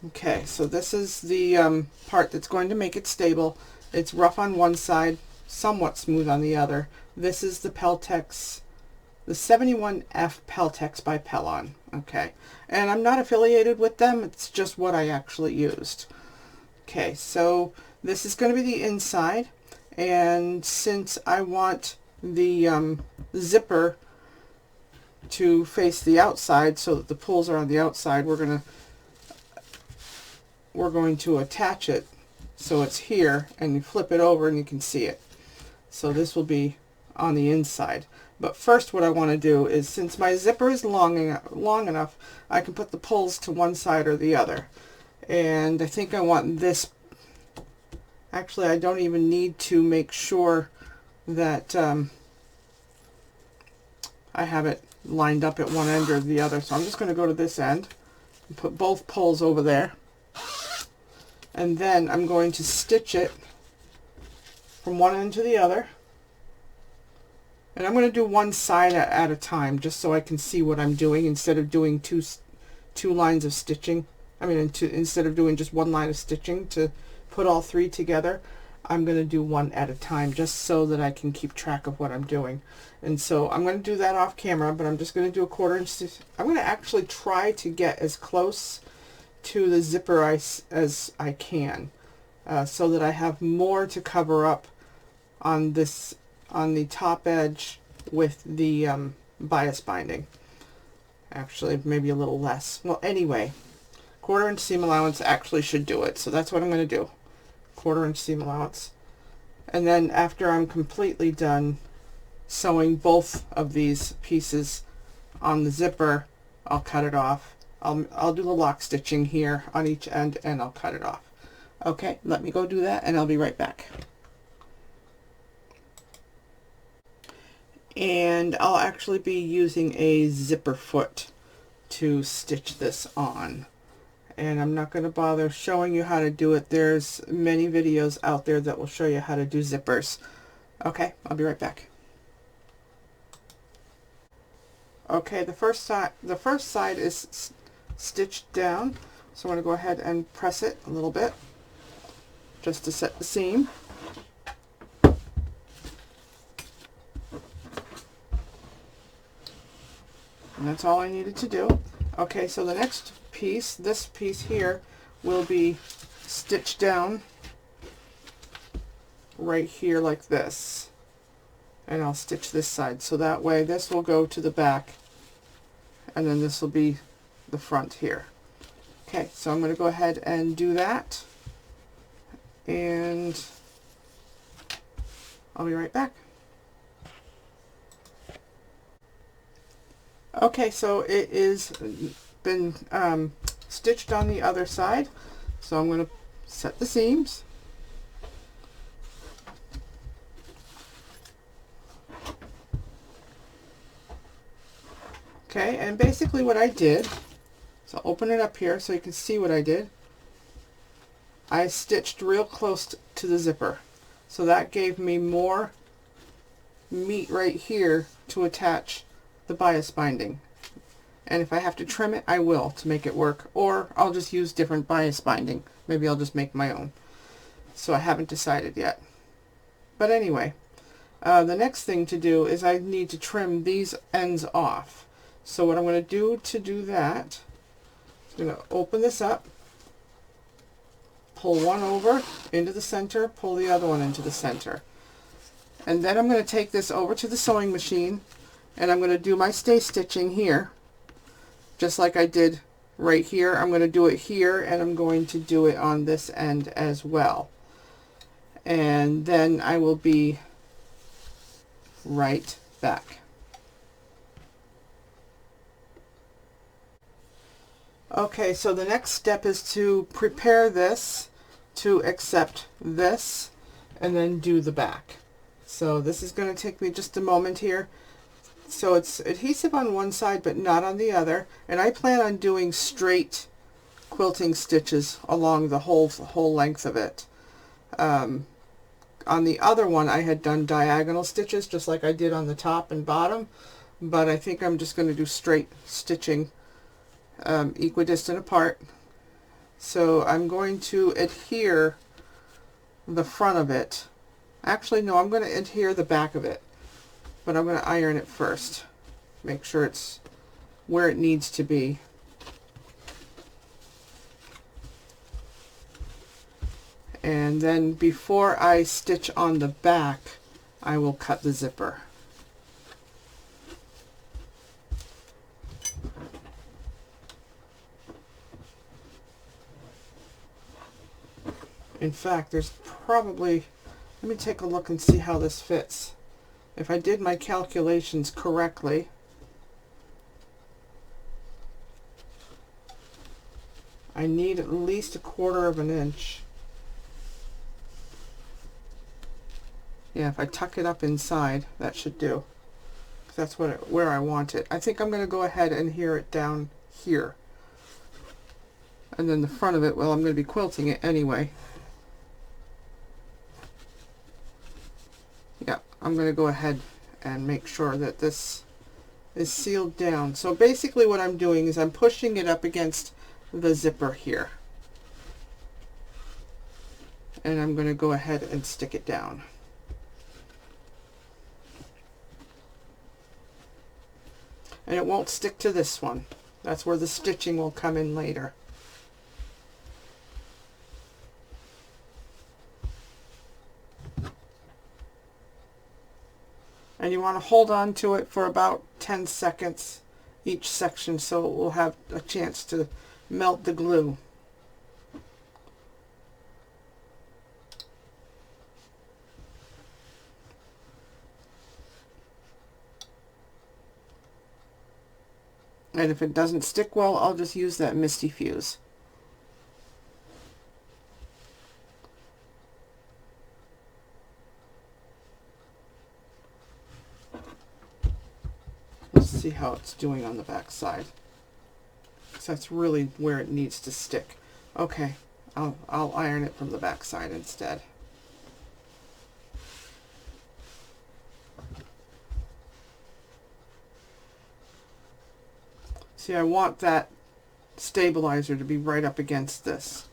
Okay, so this is the part that's going to make it stable. It's rough on one side, somewhat smooth on the other. This is the Peltex, the 71F Peltex by Pellon. Okay, and I'm not affiliated with them. It's just what I actually used. Okay, so this is going to be the inside, and since I want the zipper to face the outside so that the pulls are on the outside, we're going to attach it so it's here, and you flip it over and you can see it. So this will be on the inside. But first what I want to do is, since my zipper is long enough, I can put the pulls to one side or the other. And I think I want this. Actually, I don't even need to make sure that I have it lined up at one end or the other. So I'm just going to go to this end and put both pulls over there. And then I'm going to stitch it from one end to the other. And I'm going to do one side at a time, just so I can see what I'm doing instead of doing two lines of stitching. I mean, instead of doing just one line of stitching to put all three together, I'm going to do one at a time, just so that I can keep track of what I'm doing. And so I'm going to do that off camera, but I'm just going to do a 1/4 inch. I'm going to actually try to get as close to the zipper as I can, so that I have more to cover up on this, on the top edge with the bias binding. Actually, maybe a little less. Well, anyway, 1/4 inch seam allowance actually should do it, so that's what I'm going to do. 1/4 inch seam allowance. And then after I'm completely done sewing both of these pieces on the zipper, I'll cut it off. I'll do the lock stitching here on each end, and I'll cut it off. Okay, let me go do that, and I'll be right back. And I'll actually be using a zipper foot to stitch this on. And I'm not going to bother showing you how to do it. There's many videos out there that will show you how to do zippers. Okay, I'll be right back. Okay, the first side is stitched down. So I'm going to go ahead and press it a little bit just to set the seam. And that's all I needed to do. Okay, so the next piece, this piece here, will be stitched down right here like this. And I'll stitch this side, so that way this will go to the back, and then this will be the front here. Okay, so I'm going to go ahead and do that, and I'll be right back. Okay, so it is been stitched on the other side, so I'm going to set the seams. Okay, and basically what I did, so I'll open it up here so you can see what I did. I stitched real close to the zipper, so that gave me more meat right here to attach the bias binding. And if I have to trim it, I will, to make it work, or I'll just use different bias binding. Maybe I'll just make my own. So I haven't decided yet. But anyway, the next thing to do is I need to trim these ends off. So what I'm going to do that, I'm going to open this up, pull one over into the center, pull the other one into the center. And then I'm going to take this over to the sewing machine, and I'm going to do my stay stitching here, just like I did right here. I'm going to do it here, and I'm going to do it on this end as well. And then I will be right back. Okay, so the next step is to prepare this to accept this, and then do the back. So this is going to take me just a moment here. So it's adhesive on one side but not on the other, and I plan on doing straight quilting stitches along the whole length of it. On the other one I had done diagonal stitches just like I did on the top and bottom, but I think I'm just going to do straight stitching equidistant apart. So I'm going to adhere the front of it. Actually no, I'm going to adhere the back of it, but I'm going to iron it first. Make sure it's where it needs to be. And then before I stitch on the back, I will cut the zipper. In fact, there's probably, let me take a look and see how this fits. If I did my calculations correctly, I need at least 1/4 of an inch. Yeah, if I tuck it up inside, that should do. That's where I want it. I think I'm going to go ahead and adhere it down here. And then the front of it, well, I'm going to be quilting it anyway. Yeah, I'm going to go ahead and make sure that this is sealed down. So basically what I'm doing is I'm pushing it up against the zipper here. And I'm going to go ahead and stick it down. And it won't stick to this one. That's where the stitching will come in later. And you want to hold on to it for about 10 seconds each section so it will have a chance to melt the glue. And if it doesn't stick well, I'll just use that Misty Fuse. Let's see how it's doing on the back side. So that's really where it needs to stick. Okay, I'll iron it from the back side instead. See, I want that stabilizer to be right up against this.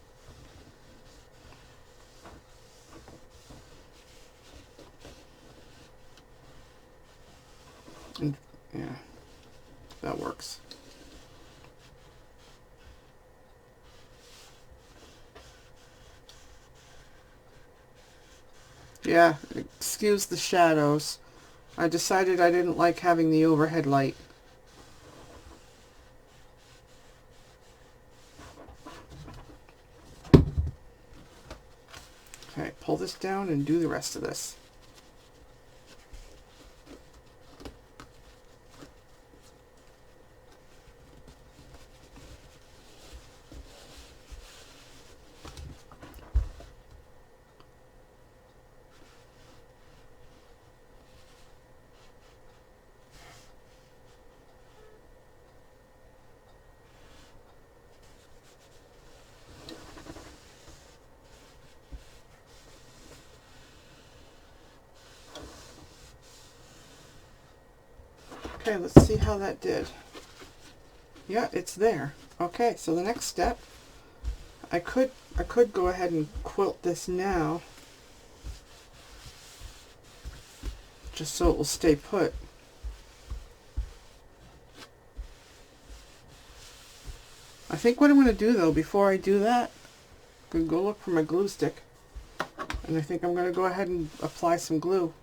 And yeah, that works. Yeah, excuse the shadows. I decided I didn't like having the overhead light. Okay, pull this down and do the rest of this. Okay, let's see how that did. Yeah, it's there. Okay, so the next step, I could go ahead and quilt this now, just so it will stay put. I think what I'm going to do though, before I do that, I'm going to go look for my glue stick, and I think I'm going to go ahead and apply some glue.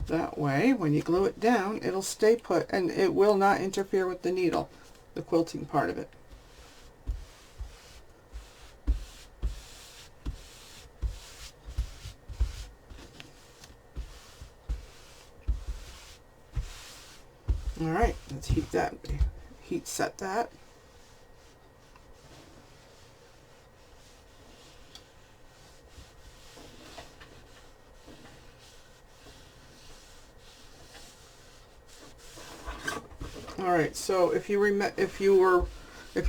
That way, when you glue it down, it'll stay put and it will not interfere with the needle, the quilting part of it. Alright, let's heat set that. Alright, so if you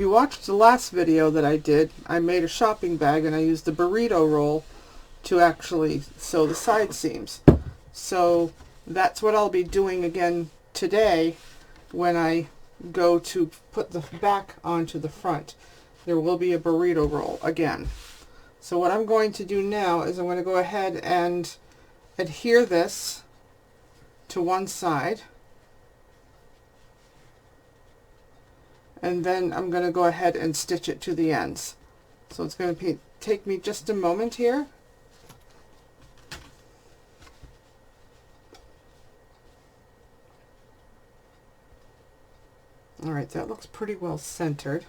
watched the last video that I did, I made a shopping bag and I used the burrito roll to actually sew the side seams. So that's what I'll be doing again today when I go to put the back onto the front. There will be a burrito roll again. So what I'm going to do now is I'm going to go ahead and adhere this to one side. And then I'm going to go ahead and stitch it to the ends. So it's going to take me just a moment here. Alright, that looks pretty well centered.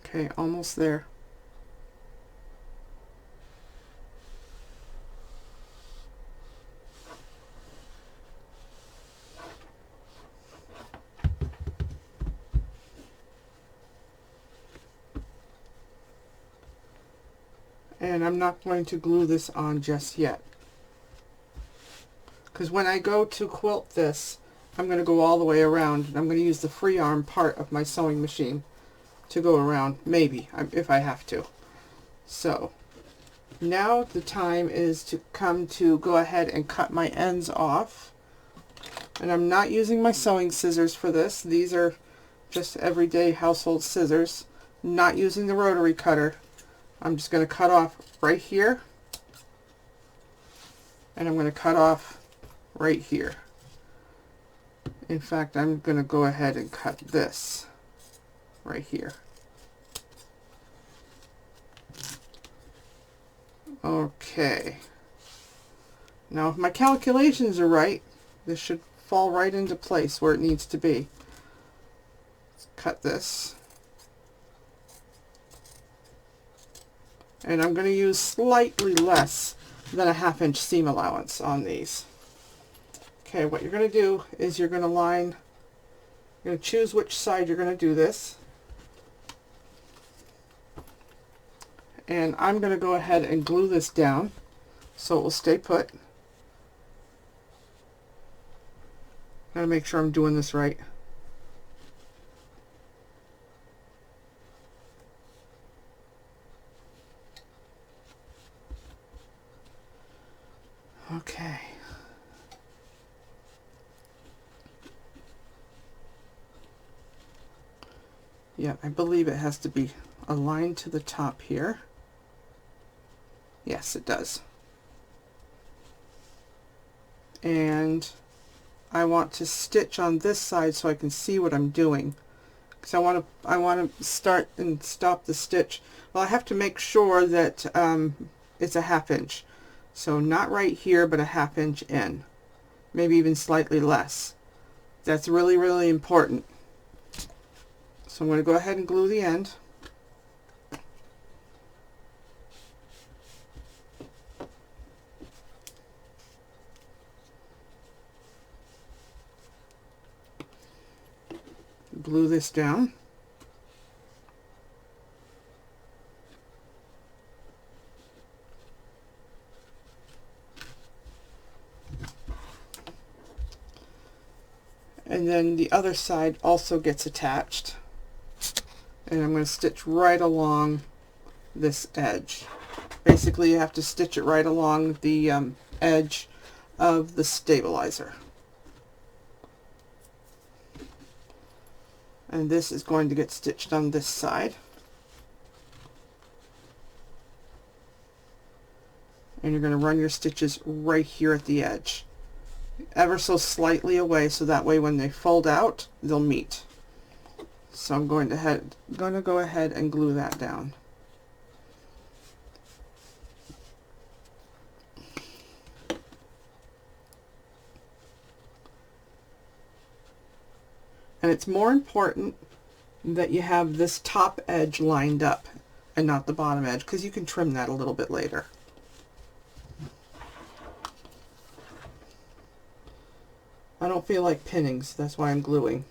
Okay, almost there. And I'm not going to glue this on just yet, because when I go to quilt this, I'm going to go all the way around, and I'm going to use the free arm part of my sewing machine to go around, maybe, if I have to. So now the time is to go ahead and cut my ends off. And I'm not using my sewing scissors for this. These are just everyday household scissors. Not using the rotary cutter. I'm just going to cut off right here. And I'm going to cut off right here. In fact, I'm going to go ahead and cut this right here. Okay. Now if my calculations are right, this should fall right into place where it needs to be. Let's cut this. And I'm going to use slightly less than a 1/2 inch seam allowance on these. Okay, what you're going to do is you're going to choose which side you're going to do this. And I'm going to go ahead and glue this down so it will stay put. Gotta make sure I'm doing this right. Okay. Yeah, I believe it has to be aligned to the top here. Yes, it does. And I want to stitch on this side so I can see what I'm doing, because I want to start and stop the stitch. Well, I have to make sure that it's a 1/2 inch. So not right here, but a 1/2 inch in, maybe even slightly less. That's really, really important. So I'm going to go ahead and glue the end. Glue this down. And then the other side also gets attached. And I'm going to stitch right along this edge. Basically, you have to stitch it right along the edge of the stabilizer. And this is going to get stitched on this side. And you're going to run your stitches right here at the edge, ever so slightly away, so that way when they fold out, they'll meet. So I'm going to go ahead and glue that down. And it's more important that you have this top edge lined up and not the bottom edge, because you can trim that a little bit later. I don't feel like pinning, so that's why I'm gluing.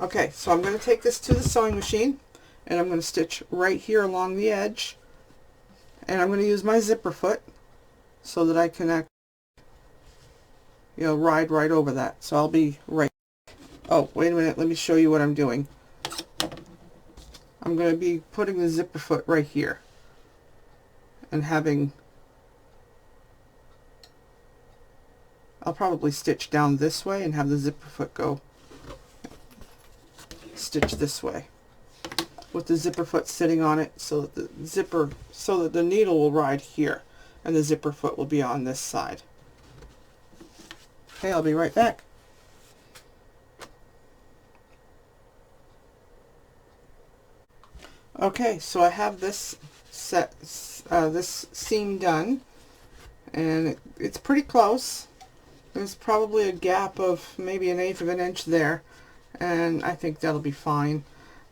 Okay, so I'm going to take this to the sewing machine, and I'm going to stitch right here along the edge, and I'm going to use my zipper foot so that I can ride right over that. So I'll be right. Oh, wait a minute, let me show you what I'm doing. I'm going to be putting the zipper foot right here and I'll probably stitch down this way and have the zipper foot go stitch this way, with the zipper foot sitting on it so that the needle will ride here and the zipper foot will be on this side. Okay, I'll be right back. Okay, so I have this this seam done, and it's pretty close. There's probably a gap of maybe 1/8 of an inch there, and I think that'll be fine.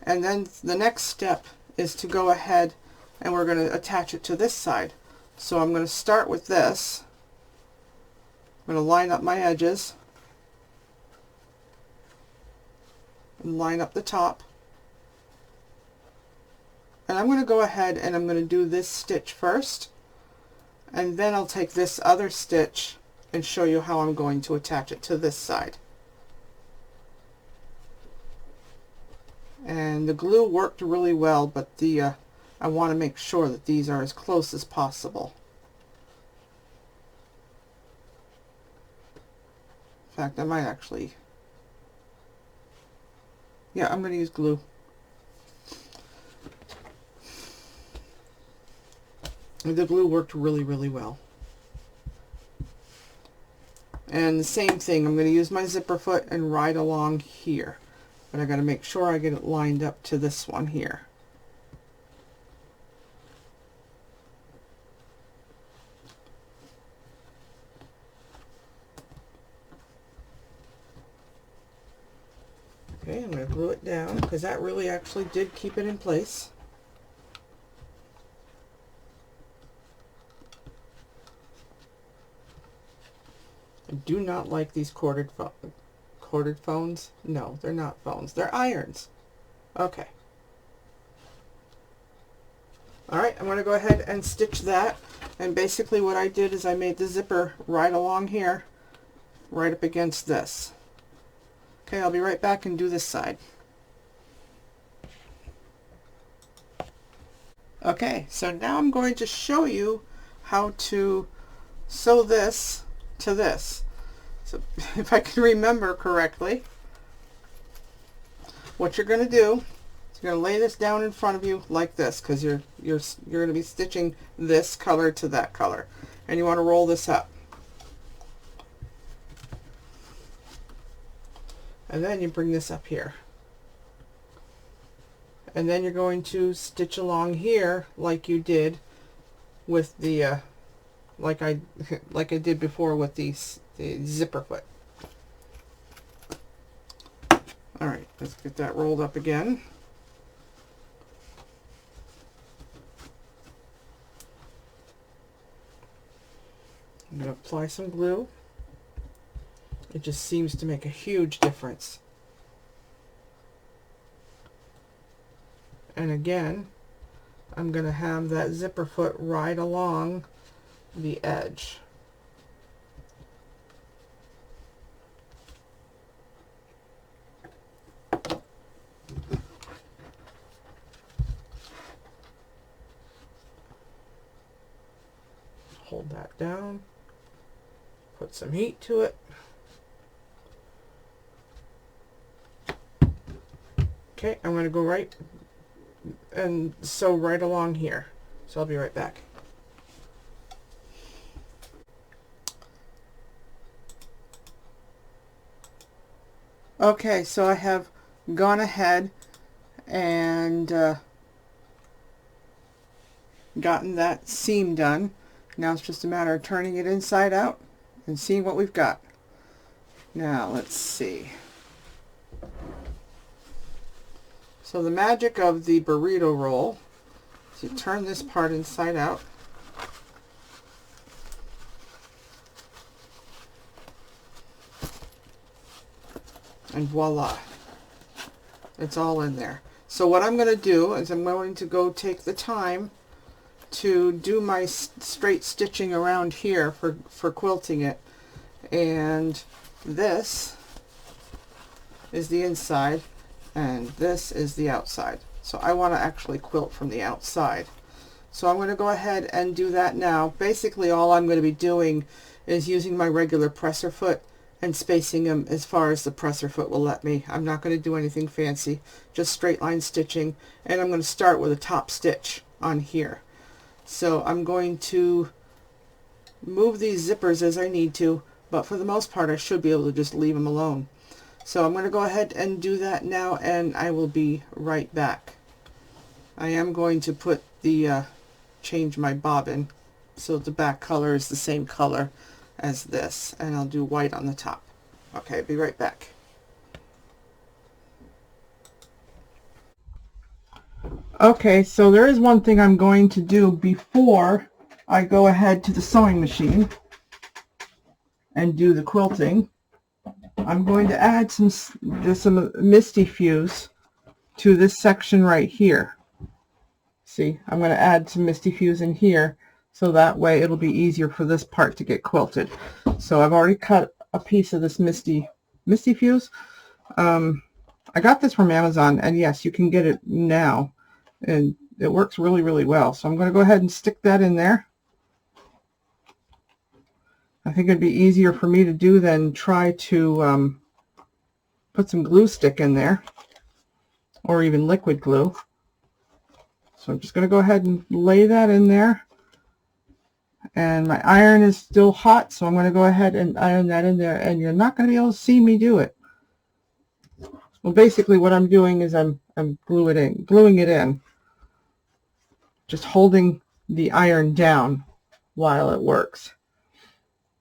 And then the next step is to go ahead and we're going to attach it to this side. So I'm going to start with this. I'm going to line up my edges and line up the top. And I'm going to go ahead and I'm going to do this stitch first, and then I'll take this other stitch and show you how I'm going to attach it to this side. And the glue worked really well, but I want to make sure that these are as close as possible. In fact, I might actually, yeah, I'm going to use glue. The glue worked really, really well. And the same thing, I'm going to use my zipper foot and ride along here. But I got to make sure I get it lined up to this one here. Okay, I'm going to glue it down because that really actually did keep it in place. do not like these corded phones. No, they're not phones. They're irons. Okay. All right, I'm going to go ahead and stitch that. And basically what I did is I made the zipper right along here, right up against this. Okay, I'll be right back and do this side. Okay, so now I'm going to show you how to sew this to this. So if I can remember correctly, what you're going to do is you're going to lay this down in front of you like this, because you're going to be stitching this color to that color, and you want to roll this up. And then you bring this up here. And then you're going to stitch along here like you did with the like I did before with the zipper foot. All right, let's get that rolled up again. I'm going to apply some glue. It just seems to make a huge difference. And again, I'm going to have that zipper foot right along the edge. Hold that down, put some heat to it. Okay, I'm going to go right and sew right along here. So I'll be right back. Okay, so I have gone ahead and gotten that seam done. Now it's just a matter of turning it inside out and seeing what we've got. Now let's see. So the magic of the burrito roll is you turn this part inside out. And voila, it's all in there. So what I'm going to do is I'm going to go take the time to do my straight stitching around here for quilting it. And this is the inside and this is the outside. So I want to actually quilt from the outside. So I'm going to go ahead and do that now. Basically all I'm going to be doing is using my regular presser foot and spacing them as far as the presser foot will let me. I'm not going to do anything fancy, just straight line stitching, and I'm going to start with a top stitch on here. So I'm going to move these zippers as I need to, but for the most part I should be able to just leave them alone. So I'm going to go ahead and do that now, and I will be right back. I am going to put the change my bobbin so the back color is the same color as this, and I'll do white on the top. Okay, be right back. Okay, so there is one thing I'm going to do before I go ahead to the sewing machine and do the quilting. I'm going to add some Misty Fuse to this section right here. See, I'm going to add some Misty Fuse in here, so that way it'll be easier for this part to get quilted. So I've already cut a piece of this Misty Fuse. I got this from Amazon, and yes, you can get it now, and it works really, really well. So I'm going to go ahead and stick that in there. I think it'd be easier for me to do than try to put some glue stick in there, or even liquid glue. So I'm just going to go ahead and lay that in there. And my iron is still hot, so I'm going to go ahead and iron that in there, and you're not going to be able to see me do it. Well, basically what I'm doing is I'm gluing it in, just holding the iron down while it works.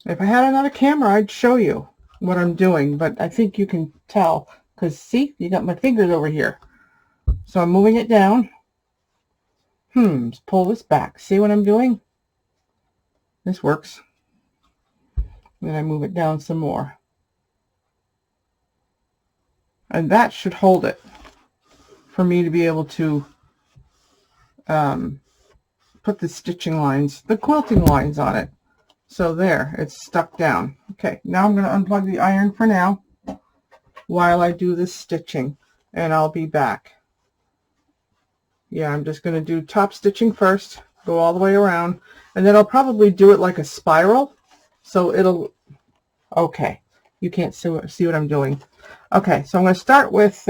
If I had another camera, I'd show you what I'm doing, but I think you can tell, because see, you got my fingers over here. So I'm moving it down. Let's pull this back. See what I'm doing? This works. Then I move it down some more. And that should hold it for me to be able to put the stitching lines, the quilting lines on it. So there, it's stuck down. Okay, now I'm going to unplug the iron for now while I do this stitching, and I'll be back. Yeah, I'm just going to do top stitching first, go all the way around, and then I'll probably do it like a spiral, so it'll, okay, you can't see what I'm doing. Okay, so I'm going to start with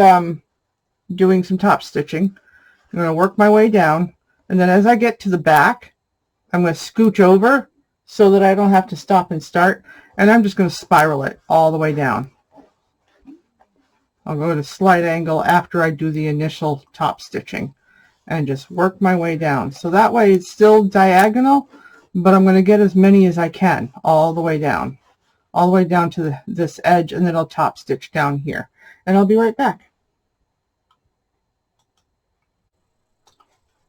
doing some top stitching. I'm going to work my way down, and then as I get to the back, I'm going to scooch over so that I don't have to stop and start, and I'm just going to spiral it all the way down. I'll go at a slight angle after I do the initial top stitching and just work my way down. So that way it's still diagonal, but I'm going to get as many as I can all the way down to this edge, and then I'll top stitch down here, and I'll be right back.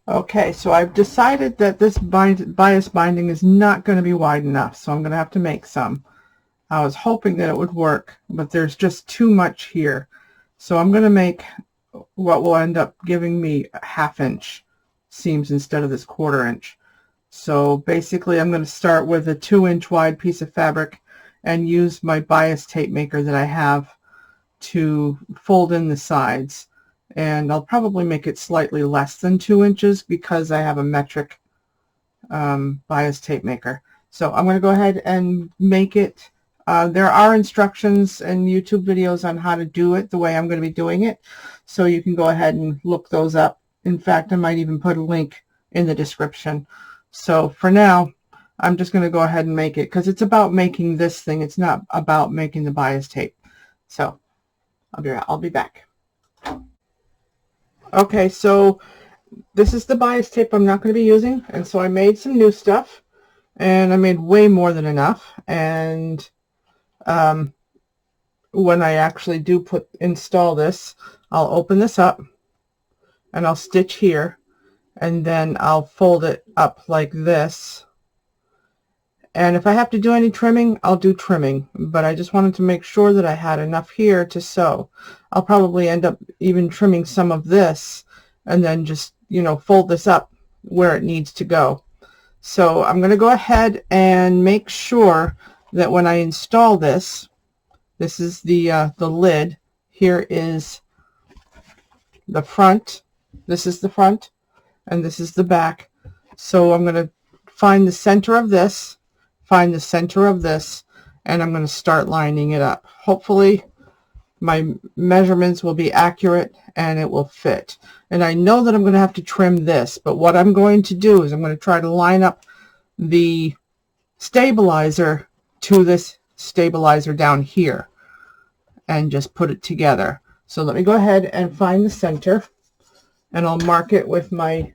Okay, so I've decided that this bias binding is not going to be wide enough, so I'm going to have to make some. I was hoping that it would work, but there's just too much here. So I'm going to make what will end up giving me a 1/2 inch seams instead of this 1/4 inch. So basically I'm going to start with a 2-inch wide piece of fabric and use my bias tape maker that I have to fold in the sides. And I'll probably make it slightly less than 2 inches because I have a metric bias tape maker. So I'm going to go ahead and make it. There are instructions and YouTube videos on how to do it the way I'm going to be doing it, so you can go ahead and look those up. In fact, I might even put a link in the description. So for now, I'm just going to go ahead and make it because it's about making this thing. It's not about making the bias tape. So I'll be back. Okay, so this is the bias tape I'm not going to be using, and so I made some new stuff, and I made way more than enough. And when I actually do install this, I'll open this up and I'll stitch here, and then I'll fold it up like this. And if I have to do any trimming, I'll do trimming, but I just wanted to make sure that I had enough here to sew. I'll probably end up even trimming some of this and then just, you know, fold this up where it needs to go. So I'm going to go ahead and make sure that when I install this, this is the lid. Here is the front. This is the front, and this is the back. So I'm going to find the center of this, find the center of this, and I'm going to start lining it up. Hopefully my measurements will be accurate and it will fit. And I know that I'm going to have to trim this, but what I'm going to do is I'm going to try to line up the stabilizer to this stabilizer down here and just put it together. So let me go ahead and find the center, and I'll mark it with my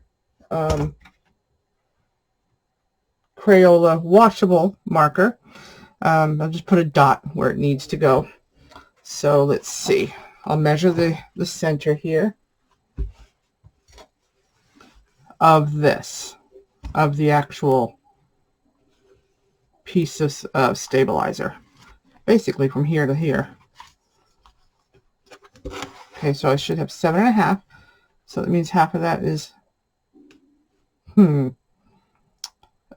Crayola washable marker. I'll just put a dot where it needs to go. So let's see, I'll measure the center here of the actual piece of stabilizer, basically from here to here. Okay, so I should have 7.5, so that means half of that is 3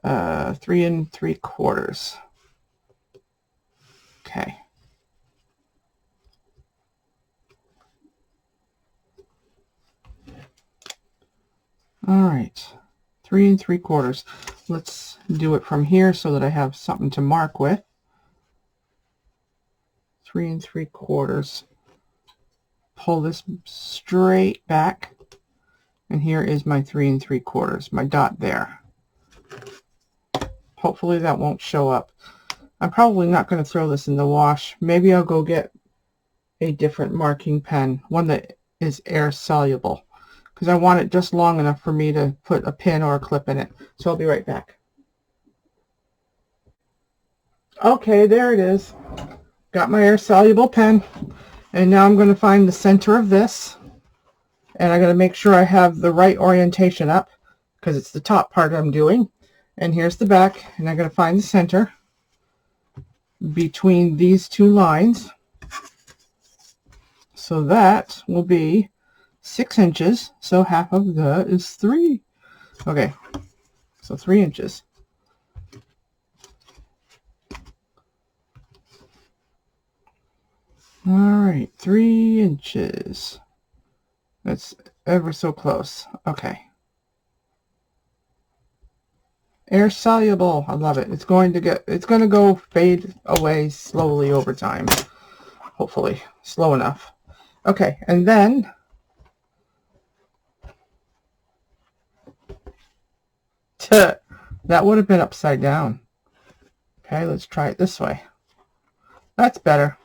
3/4. Okay. All right, 3 3/4. Let's do it from here so that I have something to mark with. 3 3/4. Pull this straight back, and here is my 3 3/4, my dot there. Hopefully that won't show up. I'm probably not going to throw this in the wash. Maybe I'll go get a different marking pen, one that is air soluble, because I want it just long enough for me to put a pin or a clip in it. So I'll be right back. Okay, there it is. Got my air soluble pen, and now I'm going to find the center of this, and I got to make sure I have the right orientation up because it's the top part I'm doing. And here's the back, and I got to find the center. between these two lines. So that will be 6 inches. So half of that is 3. Okay, so 3 inches. All right, 3 inches. That's ever so close. Okay. Air soluble. I love it. It's going to go fade away slowly over time. Hopefully, slow enough. Okay, and then that would have been upside down. Okay, let's try it this way. That's better.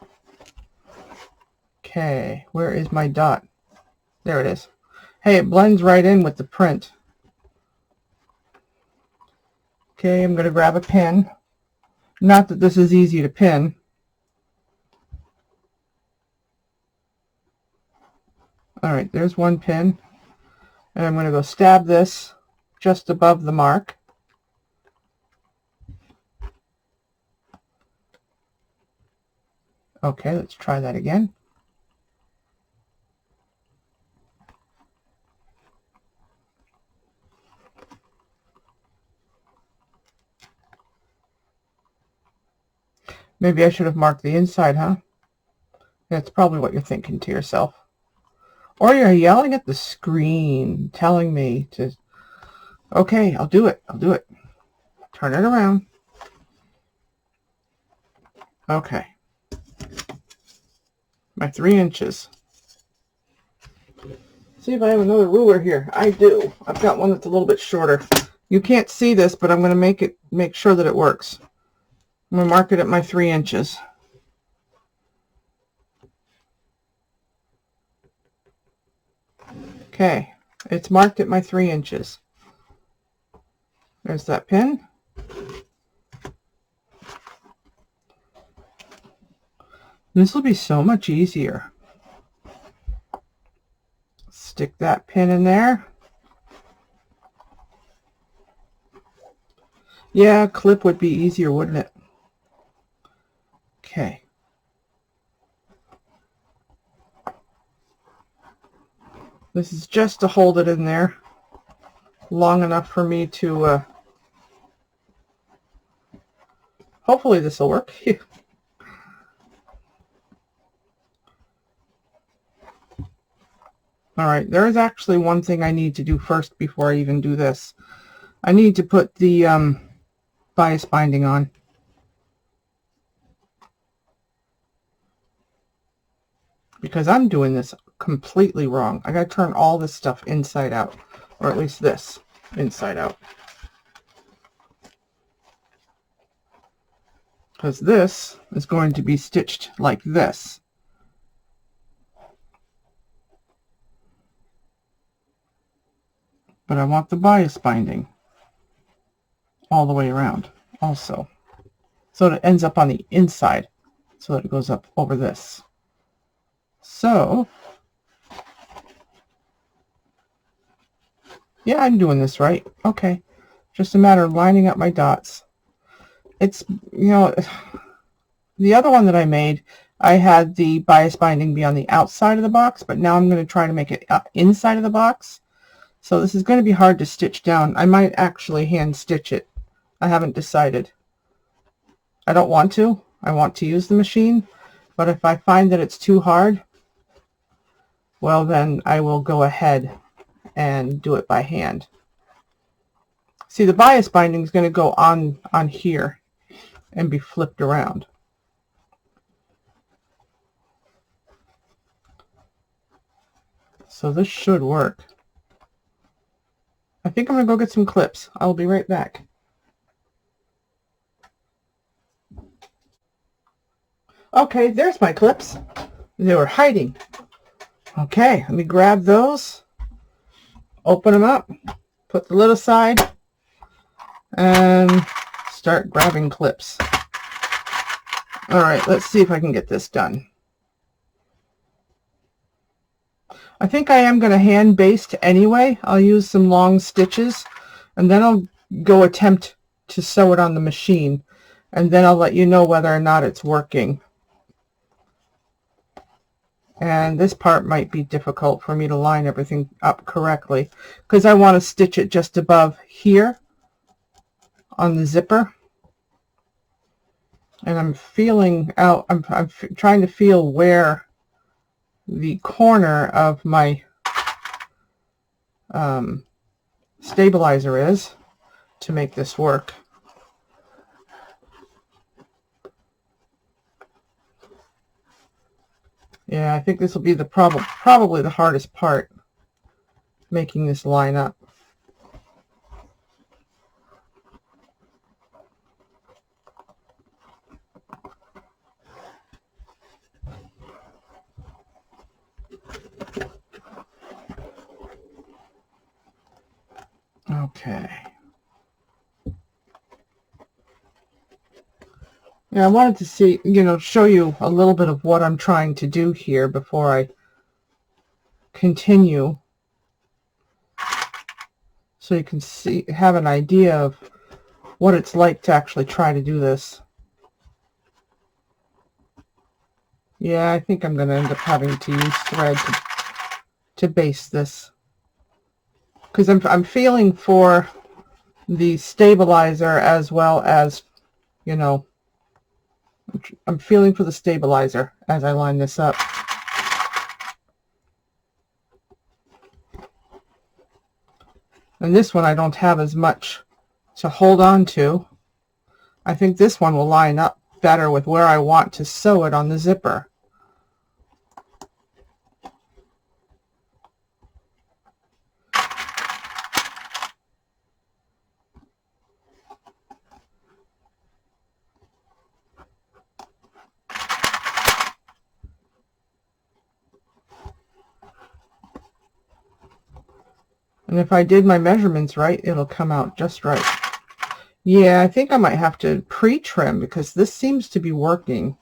Okay, where is my dot? There it is. Hey, it blends right in with the print. Okay, I'm going to grab a pin. Not that this is easy to pin. All right, there's one pin. And I'm going to go stab this just above the mark. Okay, let's try that again. Maybe I should have marked the inside, huh? That's probably what you're thinking to yourself. Or you're yelling at the screen, telling me to, okay, I'll do it. I'll do it. Turn it around. Okay. My 3 inches. See if I have another ruler here. I do. I've got one that's a little bit shorter. You can't see this, but I'm going to make sure that it works. I'm going to mark it at my 3 inches. Okay, it's marked at my 3 inches. There's that pin. This will be so much easier. Stick that pin in there. Yeah, clip would be easier, wouldn't it? Okay. This is just to hold it in there long enough for me to, hopefully this will work. All right, there is actually one thing I need to do first before I even do this. I need to put the bias binding on. Because I'm doing this completely wrong. I got to turn all this stuff inside out, or at least this inside out. Because this is going to be stitched like this. But I want the bias binding all the way around also. So that it ends up on the inside, so that it goes up over this. So, yeah, I'm doing this right. Okay. Just a matter of lining up my dots. It's, you know, the other one that I made, I had the bias binding be on the outside of the box, but now I'm going to try to make it inside of the box. So this is going to be hard to stitch down. I might actually hand stitch it. I haven't decided. I don't want to. I want to use the machine, but if I find that it's too hard, well, then I will go ahead and do it by hand. See, the bias binding is going to go on here and be flipped around. So this should work. I think I'm going to go get some clips. I'll be right back. Okay, there's my clips. They were hiding. Okay, let me grab those, open them up, put the lid aside, and start grabbing clips. All right, let's see if I can get this done. I think I am going to hand baste anyway. I'll use some long stitches, and then I'll go attempt to sew it on the machine. and then I'll let you know whether or not it's working. And this part might be difficult for me to line everything up correctly because I want to stitch it just above here on the zipper. And I'm feeling out, I'm trying to feel where the corner of my stabilizer is to make this work. Yeah, I think this will be the probably the hardest part, making this line up. Okay. Yeah, I wanted to see, show you a little bit of what I'm trying to do here before I continue, so you can have an idea of what it's like to actually try to do this. Yeah, I think I'm going to end up having to use thread to base this, because I'm feeling for the stabilizer as well as, I'm feeling for the stabilizer as I line this up. And this one I don't have as much to hold on to. I think this one will line up better with where I want to sew it on the zipper. And if I did my measurements right, it'll come out just right. Yeah, I think I might have to pre-trim because this seems to be working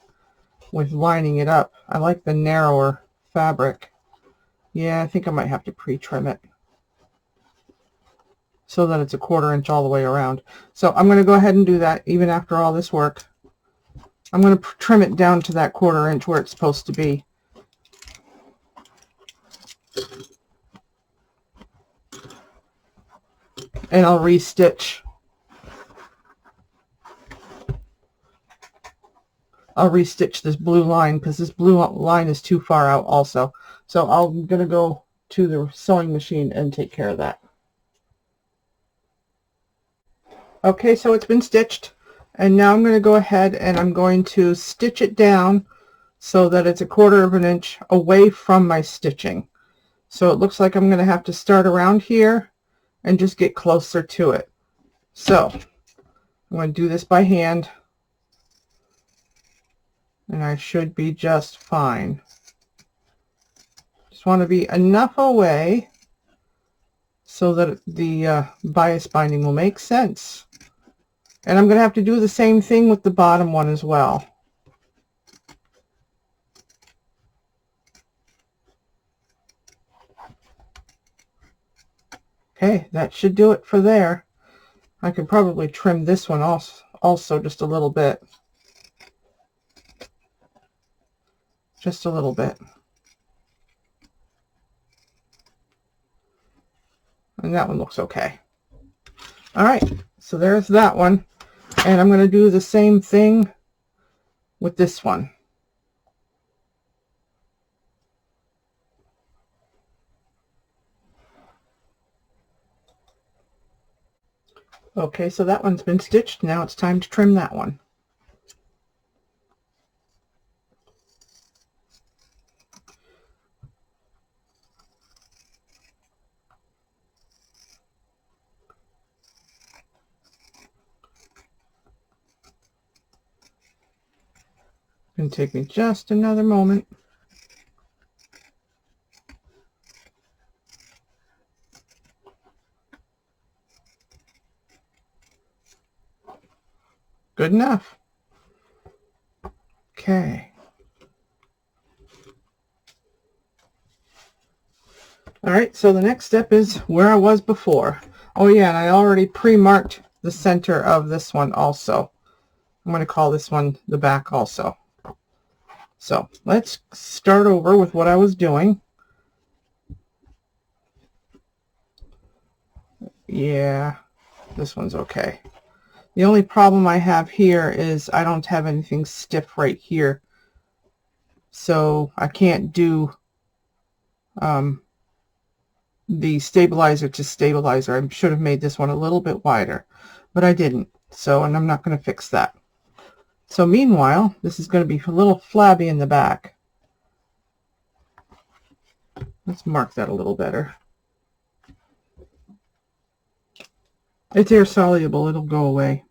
with lining it up. I like the narrower fabric. Yeah, I think I might have to pre-trim it so that it's a 1/4 inch all the way around. So I'm going to go ahead and do that even after all this work. I'm going to trim it down to that 1/4 inch where it's supposed to be. And I'll restitch. I'll restitch this blue line because this blue line is too far out also. So I'm going to go to the sewing machine and take care of that. Okay, so it's been stitched, and now I'm going to go ahead and I'm going to stitch it down so that it's a 1/4 inch away from my stitching. So it looks like I'm going to have to start around here and just get closer to it. So I'm going to do this by hand, and I should be just fine. Just want to be enough away so that the bias binding will make sense. And I'm going to have to do the same thing with the bottom one as well. Okay, that should do it for there. I could probably trim this one also just a little bit. Just a little bit. And that one looks okay. All right, so there's that one. And I'm going to do the same thing with this one. Okay, so that one's been stitched. Now it's time to trim that one. It's going to take me just another moment. Good enough. Okay. All right, so the next step is where I was before. Oh yeah, and I already pre-marked the center of this one also. I'm going to call this one the back also. So let's start over with what I was doing. Yeah, this one's okay. The only problem I have here is I don't have anything stiff right here. So I can't do the stabilizer to stabilizer. I should have made this one a little bit wider, but I didn't. So, and I'm not going to fix that. So meanwhile, this is going to be a little flabby in the back. Let's mark that a little better. It's air soluble. It'll go away.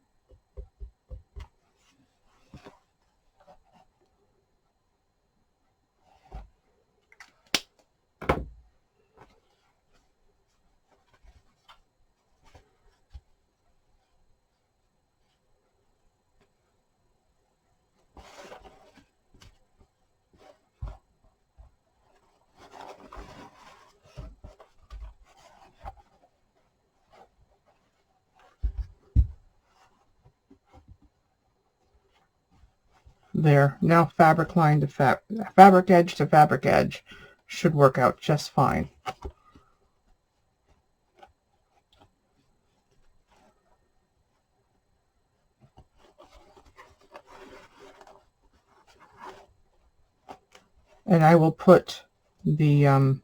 There. Now fabric line to fabric edge to fabric edge should work out just fine. And I will put the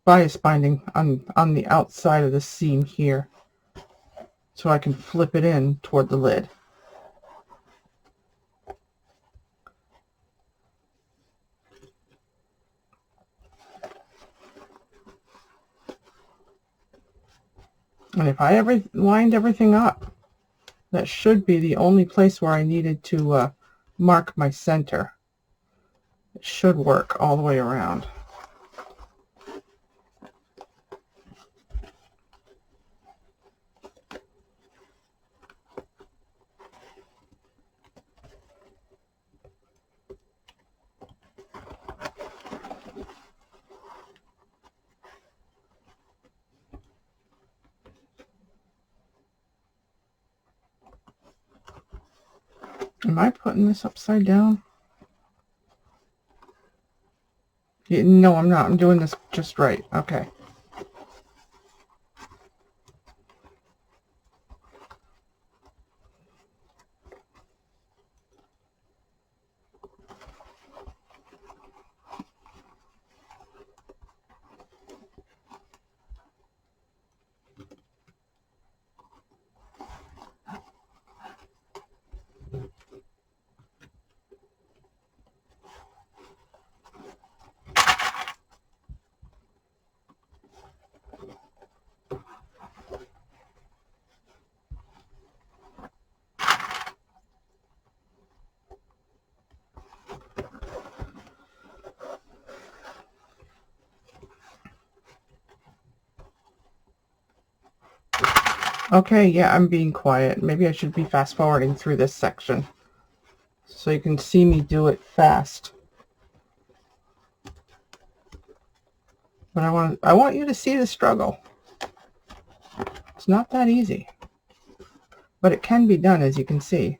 bias binding on the outside of the seam here so I can flip it in toward the lid. And if I lined everything up, that should be the only place where I needed to mark my center. It should work all the way around. Am I putting this upside down? Yeah, no, I'm not. I'm doing this just right. Okay. Okay, yeah, I'm being quiet. Maybe I should be fast forwarding through this section so you can see me do it fast. But I want you to see the struggle. It's not that easy, but it can be done, as you can see.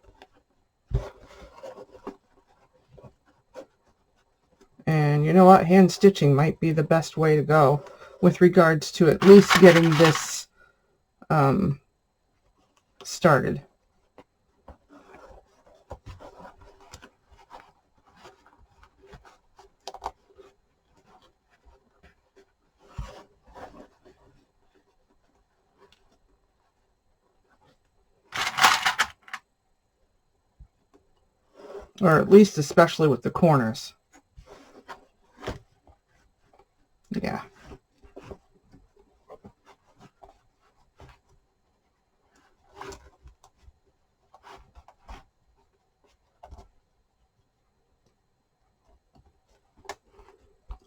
And you know what? Hand stitching might be the best way to go with regards to at least getting this started. Or at least especially with the corners. Yeah.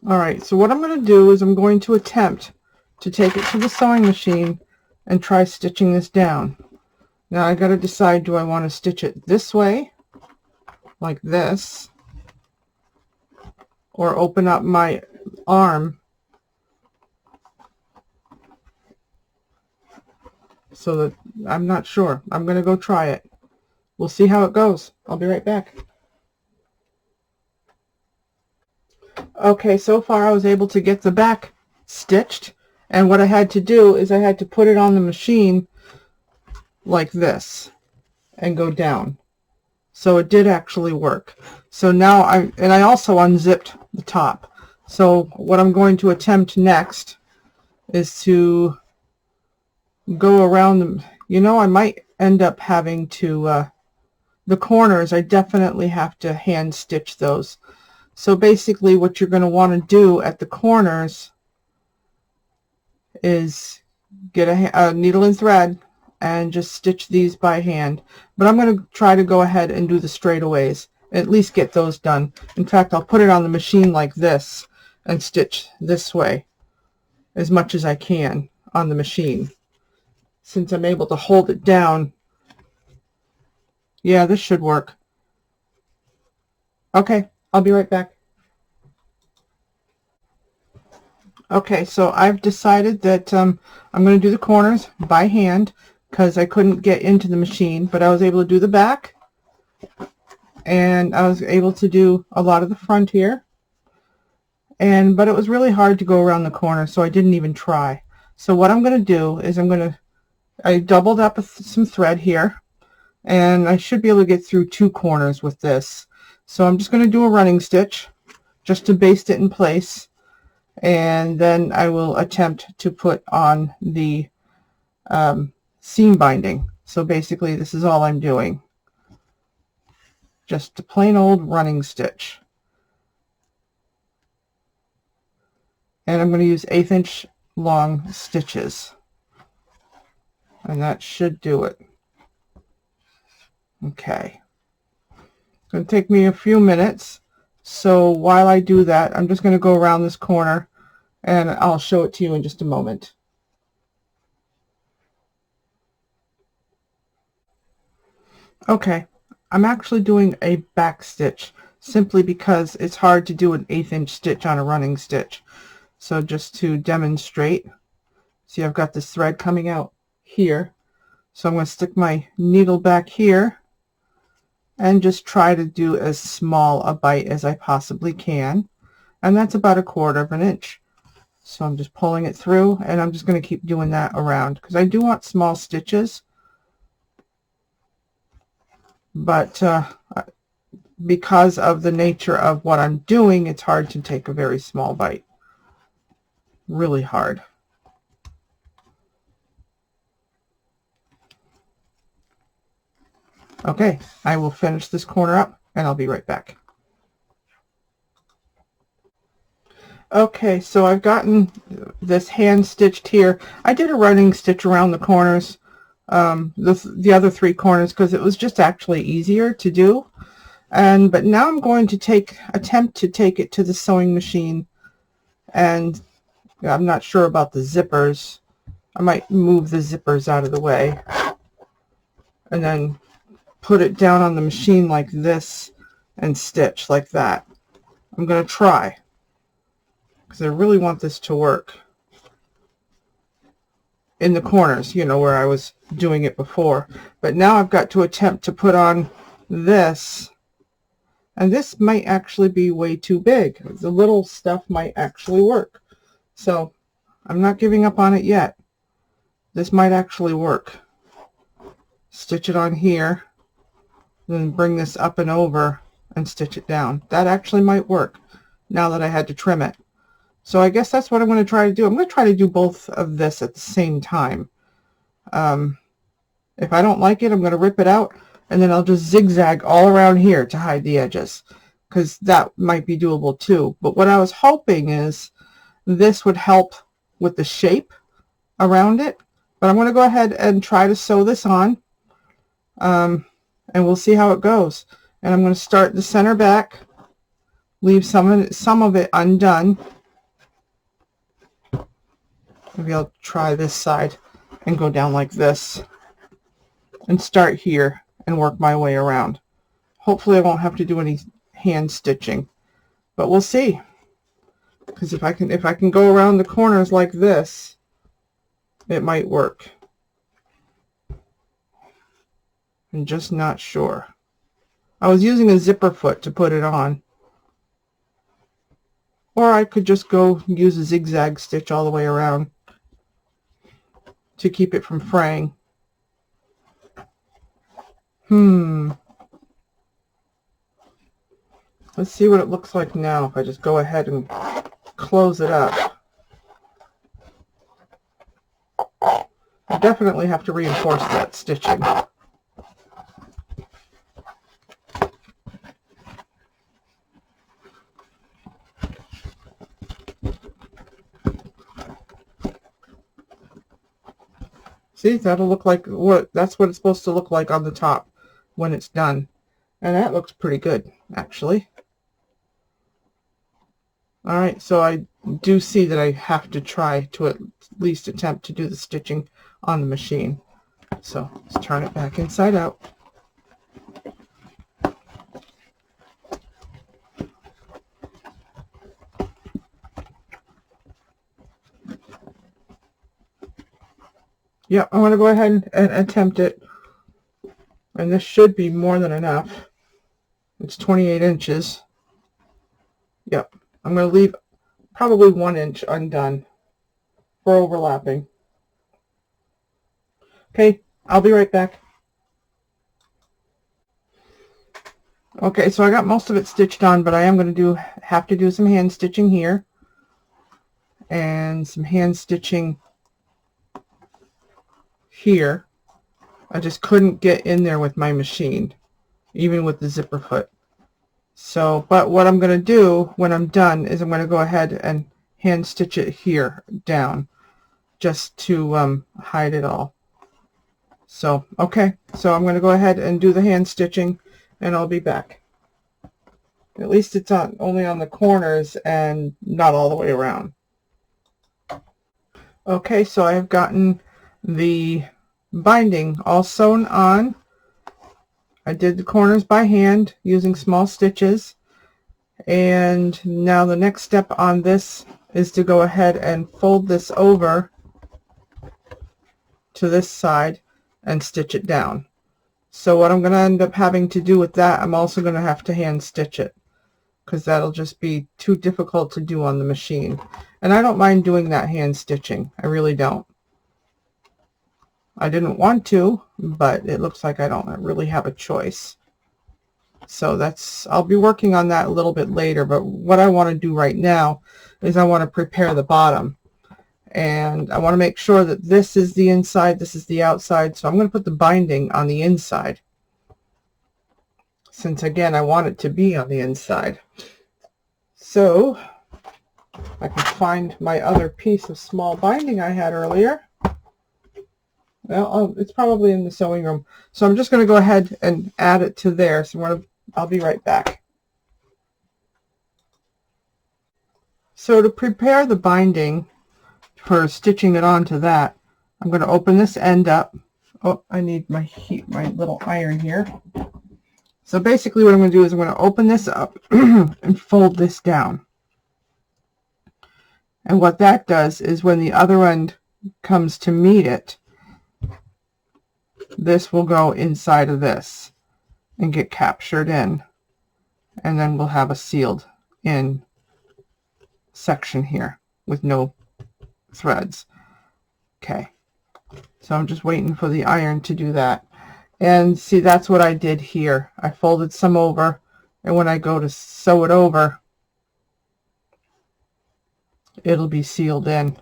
Alright, so what I'm going to do is I'm going to attempt to take it to the sewing machine and try stitching this down. Now I got to decide, do I want to stitch it this way, like this, or open up my arm so that I'm not sure. I'm going to go try it. we'll see how it goes. I'll be right back. Okay, so far I was able to get the back stitched, and what I had to do is I had to put it on the machine like this and go down. So it did actually work. So now I also unzipped the top. So what I'm going to attempt next is to go around them. You know, I might end up having to the corners, I definitely have to hand stitch those. So basically what you're going to want to do at the corners is get a needle and thread and just stitch these by hand. But I'm going to try to go ahead and do the straightaways, at least get those done. In fact, I'll put it on the machine like this and stitch this way as much as I can on the machine. Since I'm able to hold it down, yeah, this should work. Okay, I'll be right back. Okay, so I've decided that I'm going to do the corners by hand because I couldn't get into the machine, but I was able to do the back, and I was able to do a lot of the front here, but it was really hard to go around the corner, so I didn't even try. So what I'm going to do is I doubled up some thread here, and I should be able to get through 2 corners with this. So I'm just going to do a running stitch just to baste it in place, and then I will attempt to put on the seam binding. So basically this is all I'm doing, just a plain old running stitch, and I'm going to use 1/8 inch long stitches, and that should do it. Okay, it's going to take me a few minutes, so while I do that I'm just going to go around this corner and I'll show it to you in just a moment. Okay, I'm actually doing a back stitch simply because it's hard to do an 1/8 inch stitch on a running stitch. So just to demonstrate, see, I've got this thread coming out here, so I'm going to stick my needle back here and just try to do as small a bite as I possibly can, and that's about 1/4 inch. So I'm just pulling it through, and I'm just going to keep doing that around because I do want small stitches, but because of the nature of what I'm doing, it's hard to take a very small bite. Really hard. Okay, I will finish this corner up and I'll be right back. Okay, so I've gotten this hand stitched here. I did a running stitch around the corners, the other 3 corners, because it was just actually easier to do. But now I'm going to attempt to take it to the sewing machine, and I'm not sure about the zippers. I might move the zippers out of the way and then put it down on the machine like this and stitch like that. I'm going to try because I really want this to work in the corners, you know, where I was doing it before. But now I've got to attempt to put on this, and this might actually be way too big. The little stuff might actually work. So I'm not giving up on it yet. This might actually work. Stitch it on here, then bring this up and over and stitch it down. That actually might work now that I had to trim it. So I guess that's what I'm going to try to do. I'm going to try to do both of this at the same time. If I don't like it, I'm going to rip it out, and then I'll just zigzag all around here to hide the edges, because that might be doable too. But what I was hoping is this would help with the shape around it. But I'm going to go ahead and try to sew this on, and we'll see how it goes. And I'm going to start the center back, leave some of it undone. Maybe I'll try this side and go down like this and start here and work my way around. Hopefully I won't have to do any hand stitching, but we'll see. Because if I can go around the corners like this, it might work. I'm just not sure. I was using a zipper foot to put it on. Or I could just go use a zigzag stitch all the way around to keep it from fraying. Let's see what it looks like now if I just go ahead and close it up. I definitely have to reinforce that stitching. See, that'll look like that's what it's supposed to look like on the top when it's done. And that looks pretty good, actually. All right, so I do see that I have to try to at least attempt to do the stitching on the machine. So let's turn it back inside out. Yep, I want to go ahead and attempt it. And this should be more than enough. It's 28 inches. Yep, I'm going to leave probably 1 inch undone for overlapping. Okay, I'll be right back. Okay, so I got most of it stitched on, but I am going to have to do some hand stitching here and some hand stitching here. I just couldn't get in there with my machine, even with the zipper foot. So, but what I'm going to do when I'm done is I'm going to go ahead and hand stitch it here down, just to hide it all. So, okay, so I'm going to go ahead and do the hand stitching, and I'll be back. At least it's only on the corners and not all the way around. Okay, so I have gotten the binding all sewn on. I did the corners by hand using small stitches, and now the next step on this is to go ahead and fold this over to this side and stitch it down. So what I'm going to end up having to do with that, I'm also going to have to hand stitch it, because that'll just be too difficult to do on the machine. And I don't mind doing that hand stitching. I really don't. I didn't want to, but it looks like I don't really have a choice. So I'll be working on that a little bit later, but what I want to do right now is I want to prepare the bottom. And I want to make sure that this is the inside, this is the outside. So I'm going to put the binding on the inside, since again I want it to be on the inside. So I can find my other piece of small binding I had earlier. Well, it's probably in the sewing room. So I'm just going to go ahead and add it to there. So I'll be right back. So to prepare the binding for stitching it onto that, I'm going to open this end up. Oh, I need my little iron here. So basically what I'm going to do is I'm going to open this up and fold this down. And what that does is when the other end comes to meet it, this will go inside of this and get captured in, and then we'll have a sealed in section here with no threads. Okay, so I'm just waiting for the iron to do that. And see, that's what I did here. I folded some over, and when I go to sew it over, it'll be sealed in.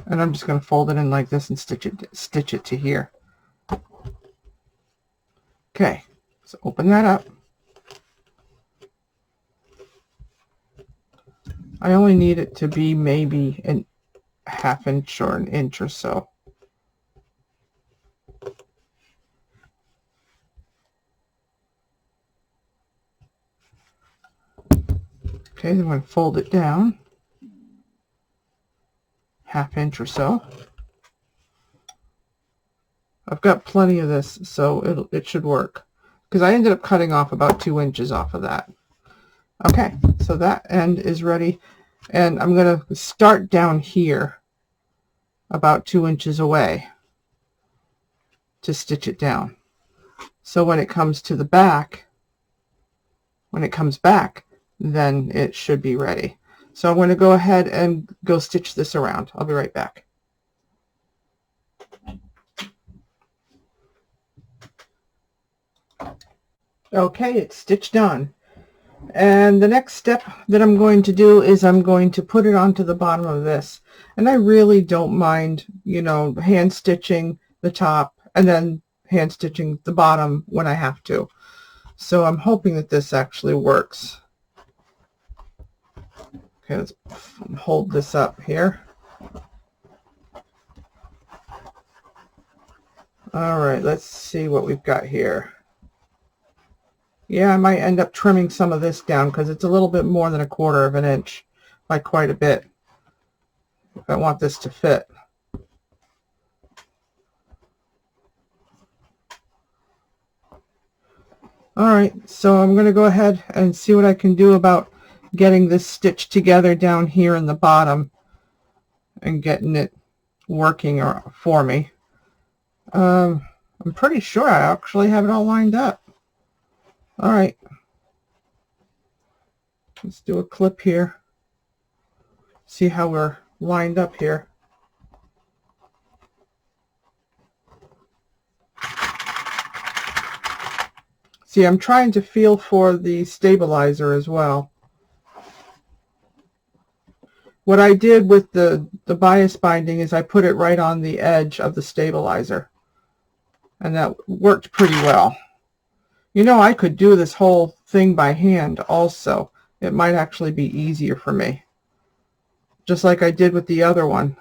And I'm just going to fold it in like this and stitch it to here. Okay, so open that up. I only need it to be maybe a ½ inch or an inch or so. Okay, then I'm going to fold it down ½ inch or so. I've got plenty of this, so it should work, because I ended up cutting off about 2 inches off of that. Okay, so that end is ready, and I'm going to start down here about 2 inches away. to stitch it down. So when it comes to the back, when it comes back, then it should be ready. So I'm going to go ahead and go stitch this around. I'll be right back. Okay, it's stitched on. And the next step that I'm going to do is I'm going to put it onto the bottom of this. And I really don't mind, you know, hand stitching the top and then hand stitching the bottom when I have to. So I'm hoping that this actually works. Okay, let's hold this up here. All right, let's see what we've got here. Yeah, I might end up trimming some of this down because it's a little bit more than 1/4 of an inch by quite a bit if I want this to fit. All right, so I'm going to go ahead and see what I can do about getting this stitched together down here in the bottom and getting it working for me. I'm pretty sure I actually have it all lined up. All right, let's do a clip here. See how we're lined up here. See, I'm trying to feel for the stabilizer as well. What I did with the bias binding is I put it right on the edge of the stabilizer. And that worked pretty well. You know, I could do this whole thing by hand also. It might actually be easier for me. Just like I did with the other one.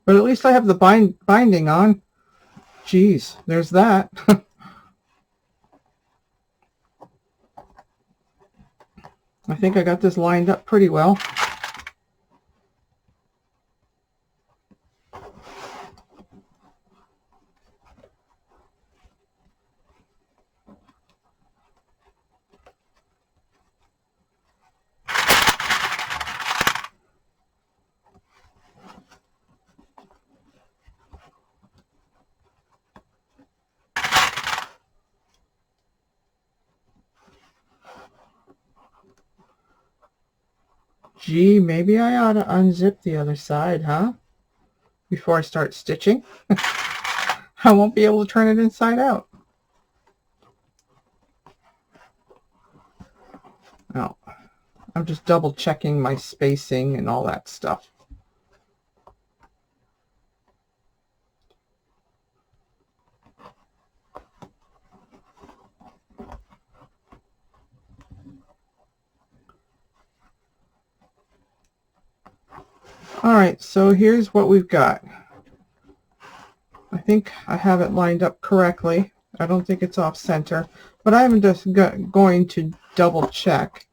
But at least I have the binding on. Geez, there's that. I think I got this lined up pretty well. Gee, maybe I ought to unzip the other side, huh? Before I start stitching. I won't be able to turn it inside out. No, I'm just double checking my spacing and all that stuff. All right, so here's what we've got. I think I have it lined up correctly. I don't think it's off center, but I'm just going to double check.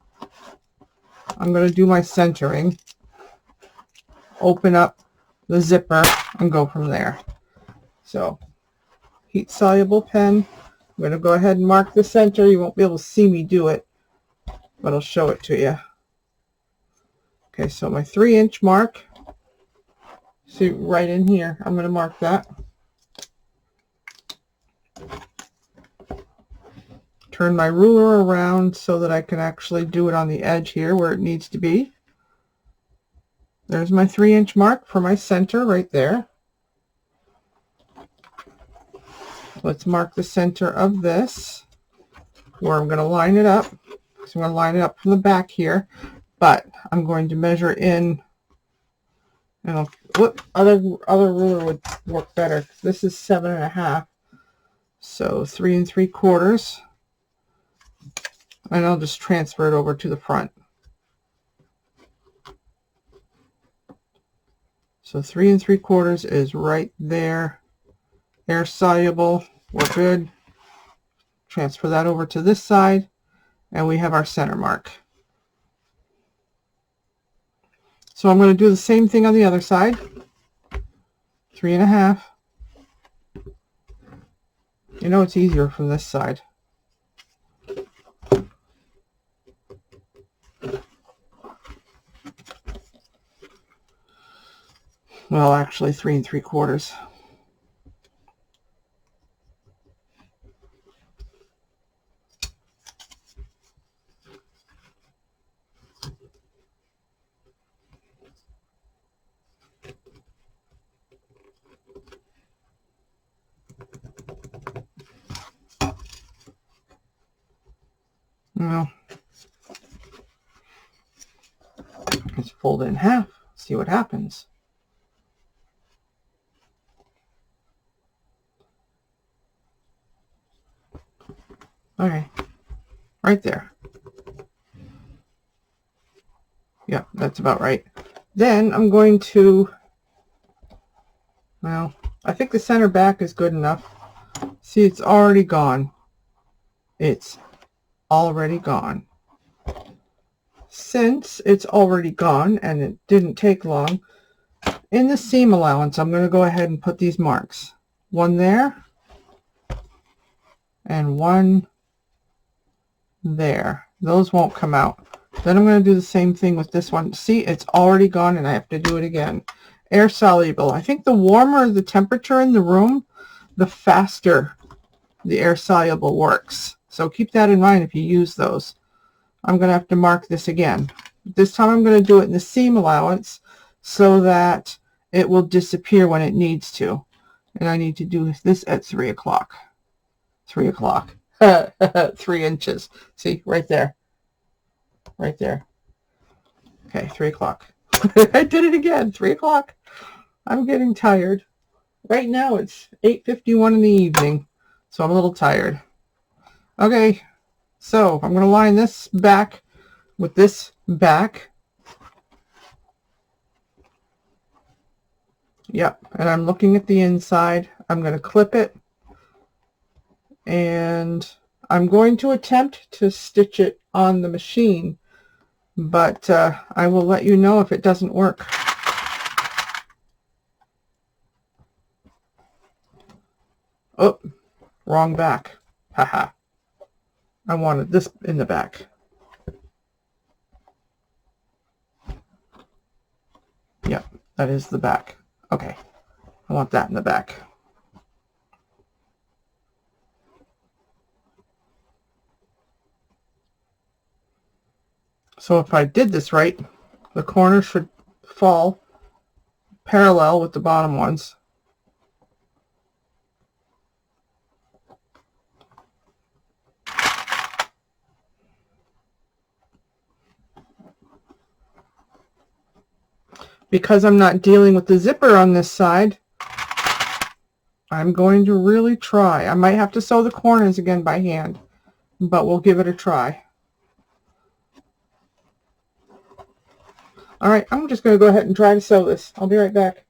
I'm going to do my centering, open up the zipper, and go from there. So, heat soluble pen. I'm going to go ahead and mark the center. You won't be able to see me do it, but I'll show it to you. Okay, so my 3-inch mark. See, right in here, I'm going to mark that. Turn my ruler around so that I can actually do it on the edge here where it needs to be. There's my 3-inch mark for my center right there. Let's mark the center of this where I'm going to line it up. So I'm going to line it up from the back here, but I'm going to measure in. And other ruler would work better. This is 7.5, so 3 3/4. And I'll just transfer it over to the front. So 3 3/4 is right there. Air soluble, we're good. Transfer that over to this side, and we have our center mark. So I'm going to do the same thing on the other side. 3.5. You know, it's easier from this side. Well, actually 3 3/4. Well, let's fold it in half, see what happens. Okay, right there. Yeah, that's about right. Then I'm going to, well, I think the center back is good enough. See, it's already gone. It's already gone. Since it's already gone and it didn't take long, in the seam allowance, I'm going to go ahead and put these marks. One there and one there. Those won't come out. Then I'm going to do the same thing with this one. See, it's already gone and I have to do it again. Air soluble. I think the warmer the temperature in the room, the faster the air soluble works. So keep that in mind if you use those. I'm going to have to mark this again. This time I'm going to do it in the seam allowance so that it will disappear when it needs to. And I need to do this at 3 o'clock. 3 o'clock. 3 inches. See, right there. Right there. Okay, 3 o'clock. I did it again. 3 o'clock. I'm getting tired. Right now it's 8:51 in the evening, so I'm a little tired. Okay, so I'm going to line this back with this back. Yep, and I'm looking at the inside. I'm going to clip it, and I'm going to attempt to stitch it on the machine, but I will let you know if it doesn't work. Oh, wrong back. Haha. I wanted this in the back. Yep, that is the back. Okay, I want that in the back. So if I did this right, the corner should fall parallel with the bottom ones. Because I'm not dealing with the zipper on this side, I'm going to really try. I might have to sew the corners again by hand, but we'll give it a try. All right, I'm just going to go ahead and try to sew this. I'll be right back.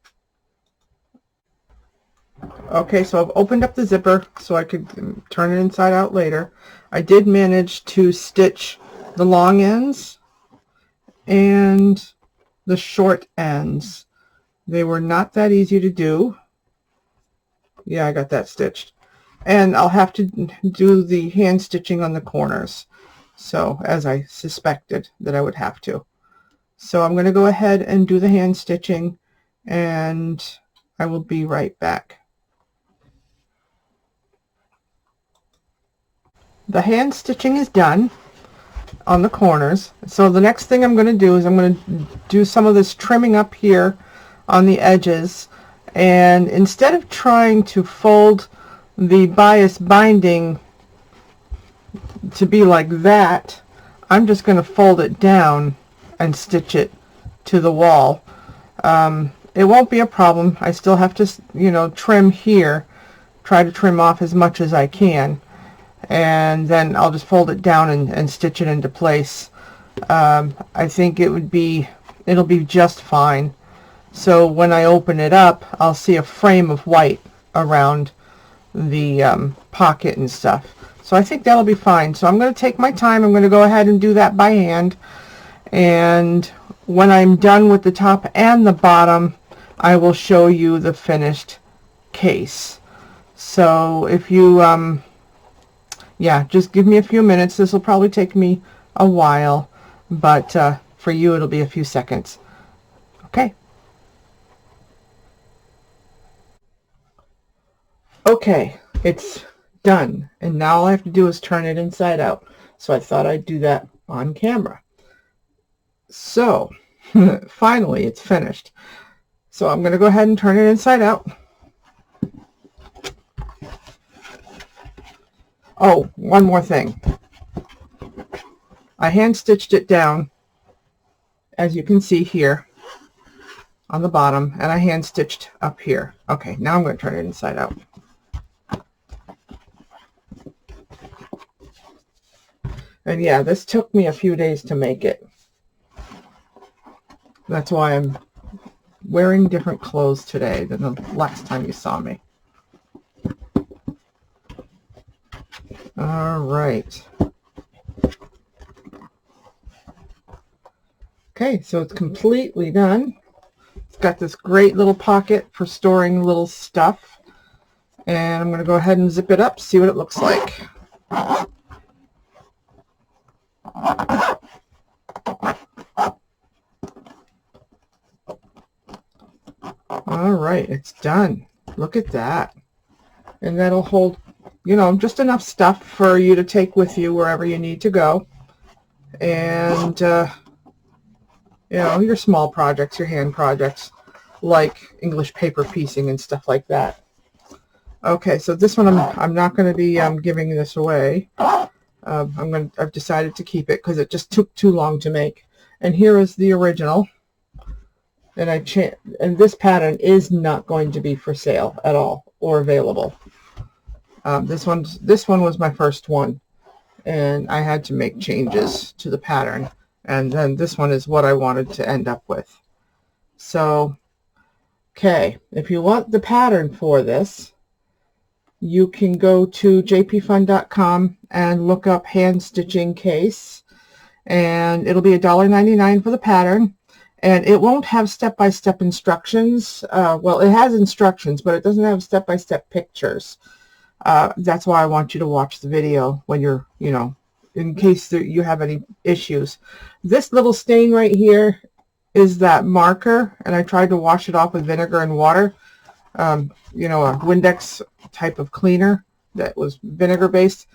Okay, so I've opened up the zipper so I could turn it inside out later. I did manage to stitch the long ends and the short ends. They were not that easy to do. Yeah, I got that stitched. And I'll have to do the hand stitching on the corners. So, as I suspected that I would have to. So I'm going to go ahead and do the hand stitching, and I will be right back. The hand stitching is done on the corners. So the next thing I'm going to do is I'm going to do some of this trimming up here on the edges, and instead of trying to fold the bias binding to be like that, I'm just going to fold it down and stitch it to the wall. It won't be a problem. I still have to, you know, trim here, try to trim off as much as I can, and then I'll just fold it down and stitch it into place. I think it'll be just fine. So when I open it up, I'll see a frame of white around the pocket and stuff. So I think that'll be fine. So I'm going to take my time. I'm going to go ahead and do that by hand. And when I'm done with the top and the bottom, I will show you the finished case. So if you, yeah, just give me a few minutes. This will probably take me a while, but for you it'll be a few seconds. Okay. Okay, it's done, and now all I have to do is turn it inside out. So I thought I'd do that on camera. So finally it's finished. So I'm going to go ahead and turn it inside out. Oh, one more thing. I hand stitched it down, as you can see here on the bottom, and I hand stitched up here. Okay, now I'm going to turn it inside out. And yeah, this took me a few days to make it. That's why I'm wearing different clothes today than the last time you saw me. All right. Okay, so it's completely done. It's got this great little pocket for storing little stuff. And I'm going to go ahead and zip it up, see what it looks like. All right, it's done. Look at that. And that'll hold, you know, just enough stuff for you to take with you wherever you need to go. And, you know, your small projects, your hand projects, like English paper piecing and stuff like that. Okay, so this one I'm not going to be giving this away. I've decided to keep it because it just took too long to make. And here is the original. And this pattern is not going to be for sale at all or available. This one was my first one, and I had to make changes to the pattern, and then this one is what I wanted to end up with. So, okay, if you want the pattern for this, you can go to jpfun.com and look up hand stitching case, and it'll be $1.99 for the pattern. And it won't have step-by-step instructions. Well, it has instructions, but it doesn't have step-by-step pictures. That's why I want you to watch the video when you're, you know, in case you have any issues. This little stain right here is that marker, and I tried to wash it off with vinegar and water. You know, a Windex type of cleaner that was vinegar-based.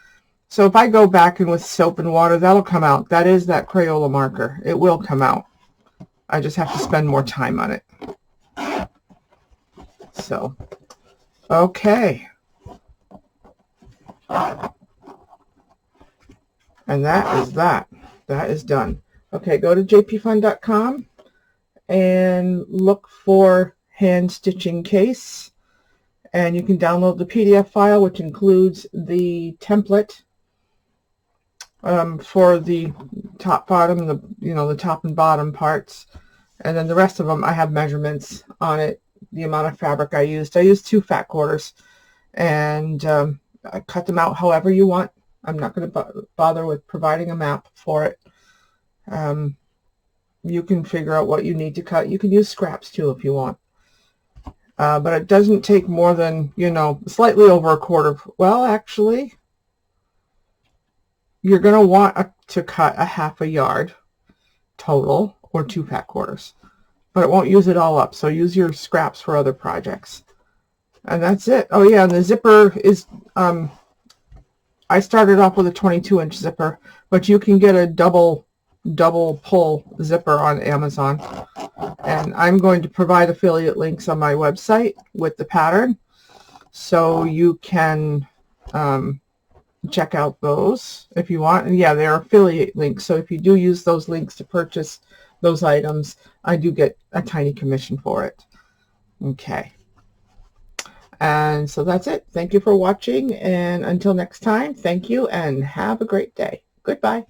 So if I go back in with soap and water, that'll come out. That is that Crayola marker. It will come out. I just have to spend more time on it. So, okay. And that is that. That is done. Okay, go to jpfun.com and look for hand stitching case. And you can download the PDF file, which includes the template for the top, bottom, the top and bottom parts. And then the rest of them, I have measurements on it, the amount of fabric I used. I used 2 fat quarters, and I cut them out however you want. I'm not going to bother with providing a map for it. You can figure out what you need to cut. You can use scraps too if you want. But it doesn't take more than, you know, slightly over a quarter. Well, actually, you're going to want to cut a half a yard total, or 2 fat quarters, but it won't use it all up, so use your scraps for other projects. And that's it. Oh yeah, and the zipper is I started off with a 22-inch zipper, but you can get a double pull zipper on Amazon, and I'm going to provide affiliate links on my website with the pattern, so you can check out those if you want. And yeah, they're affiliate links, so if you do use those links to purchase those items, I do get a tiny commission for it. Okay, and so that's it. Thank you for watching, and until next time, thank you and have a great day. Goodbye.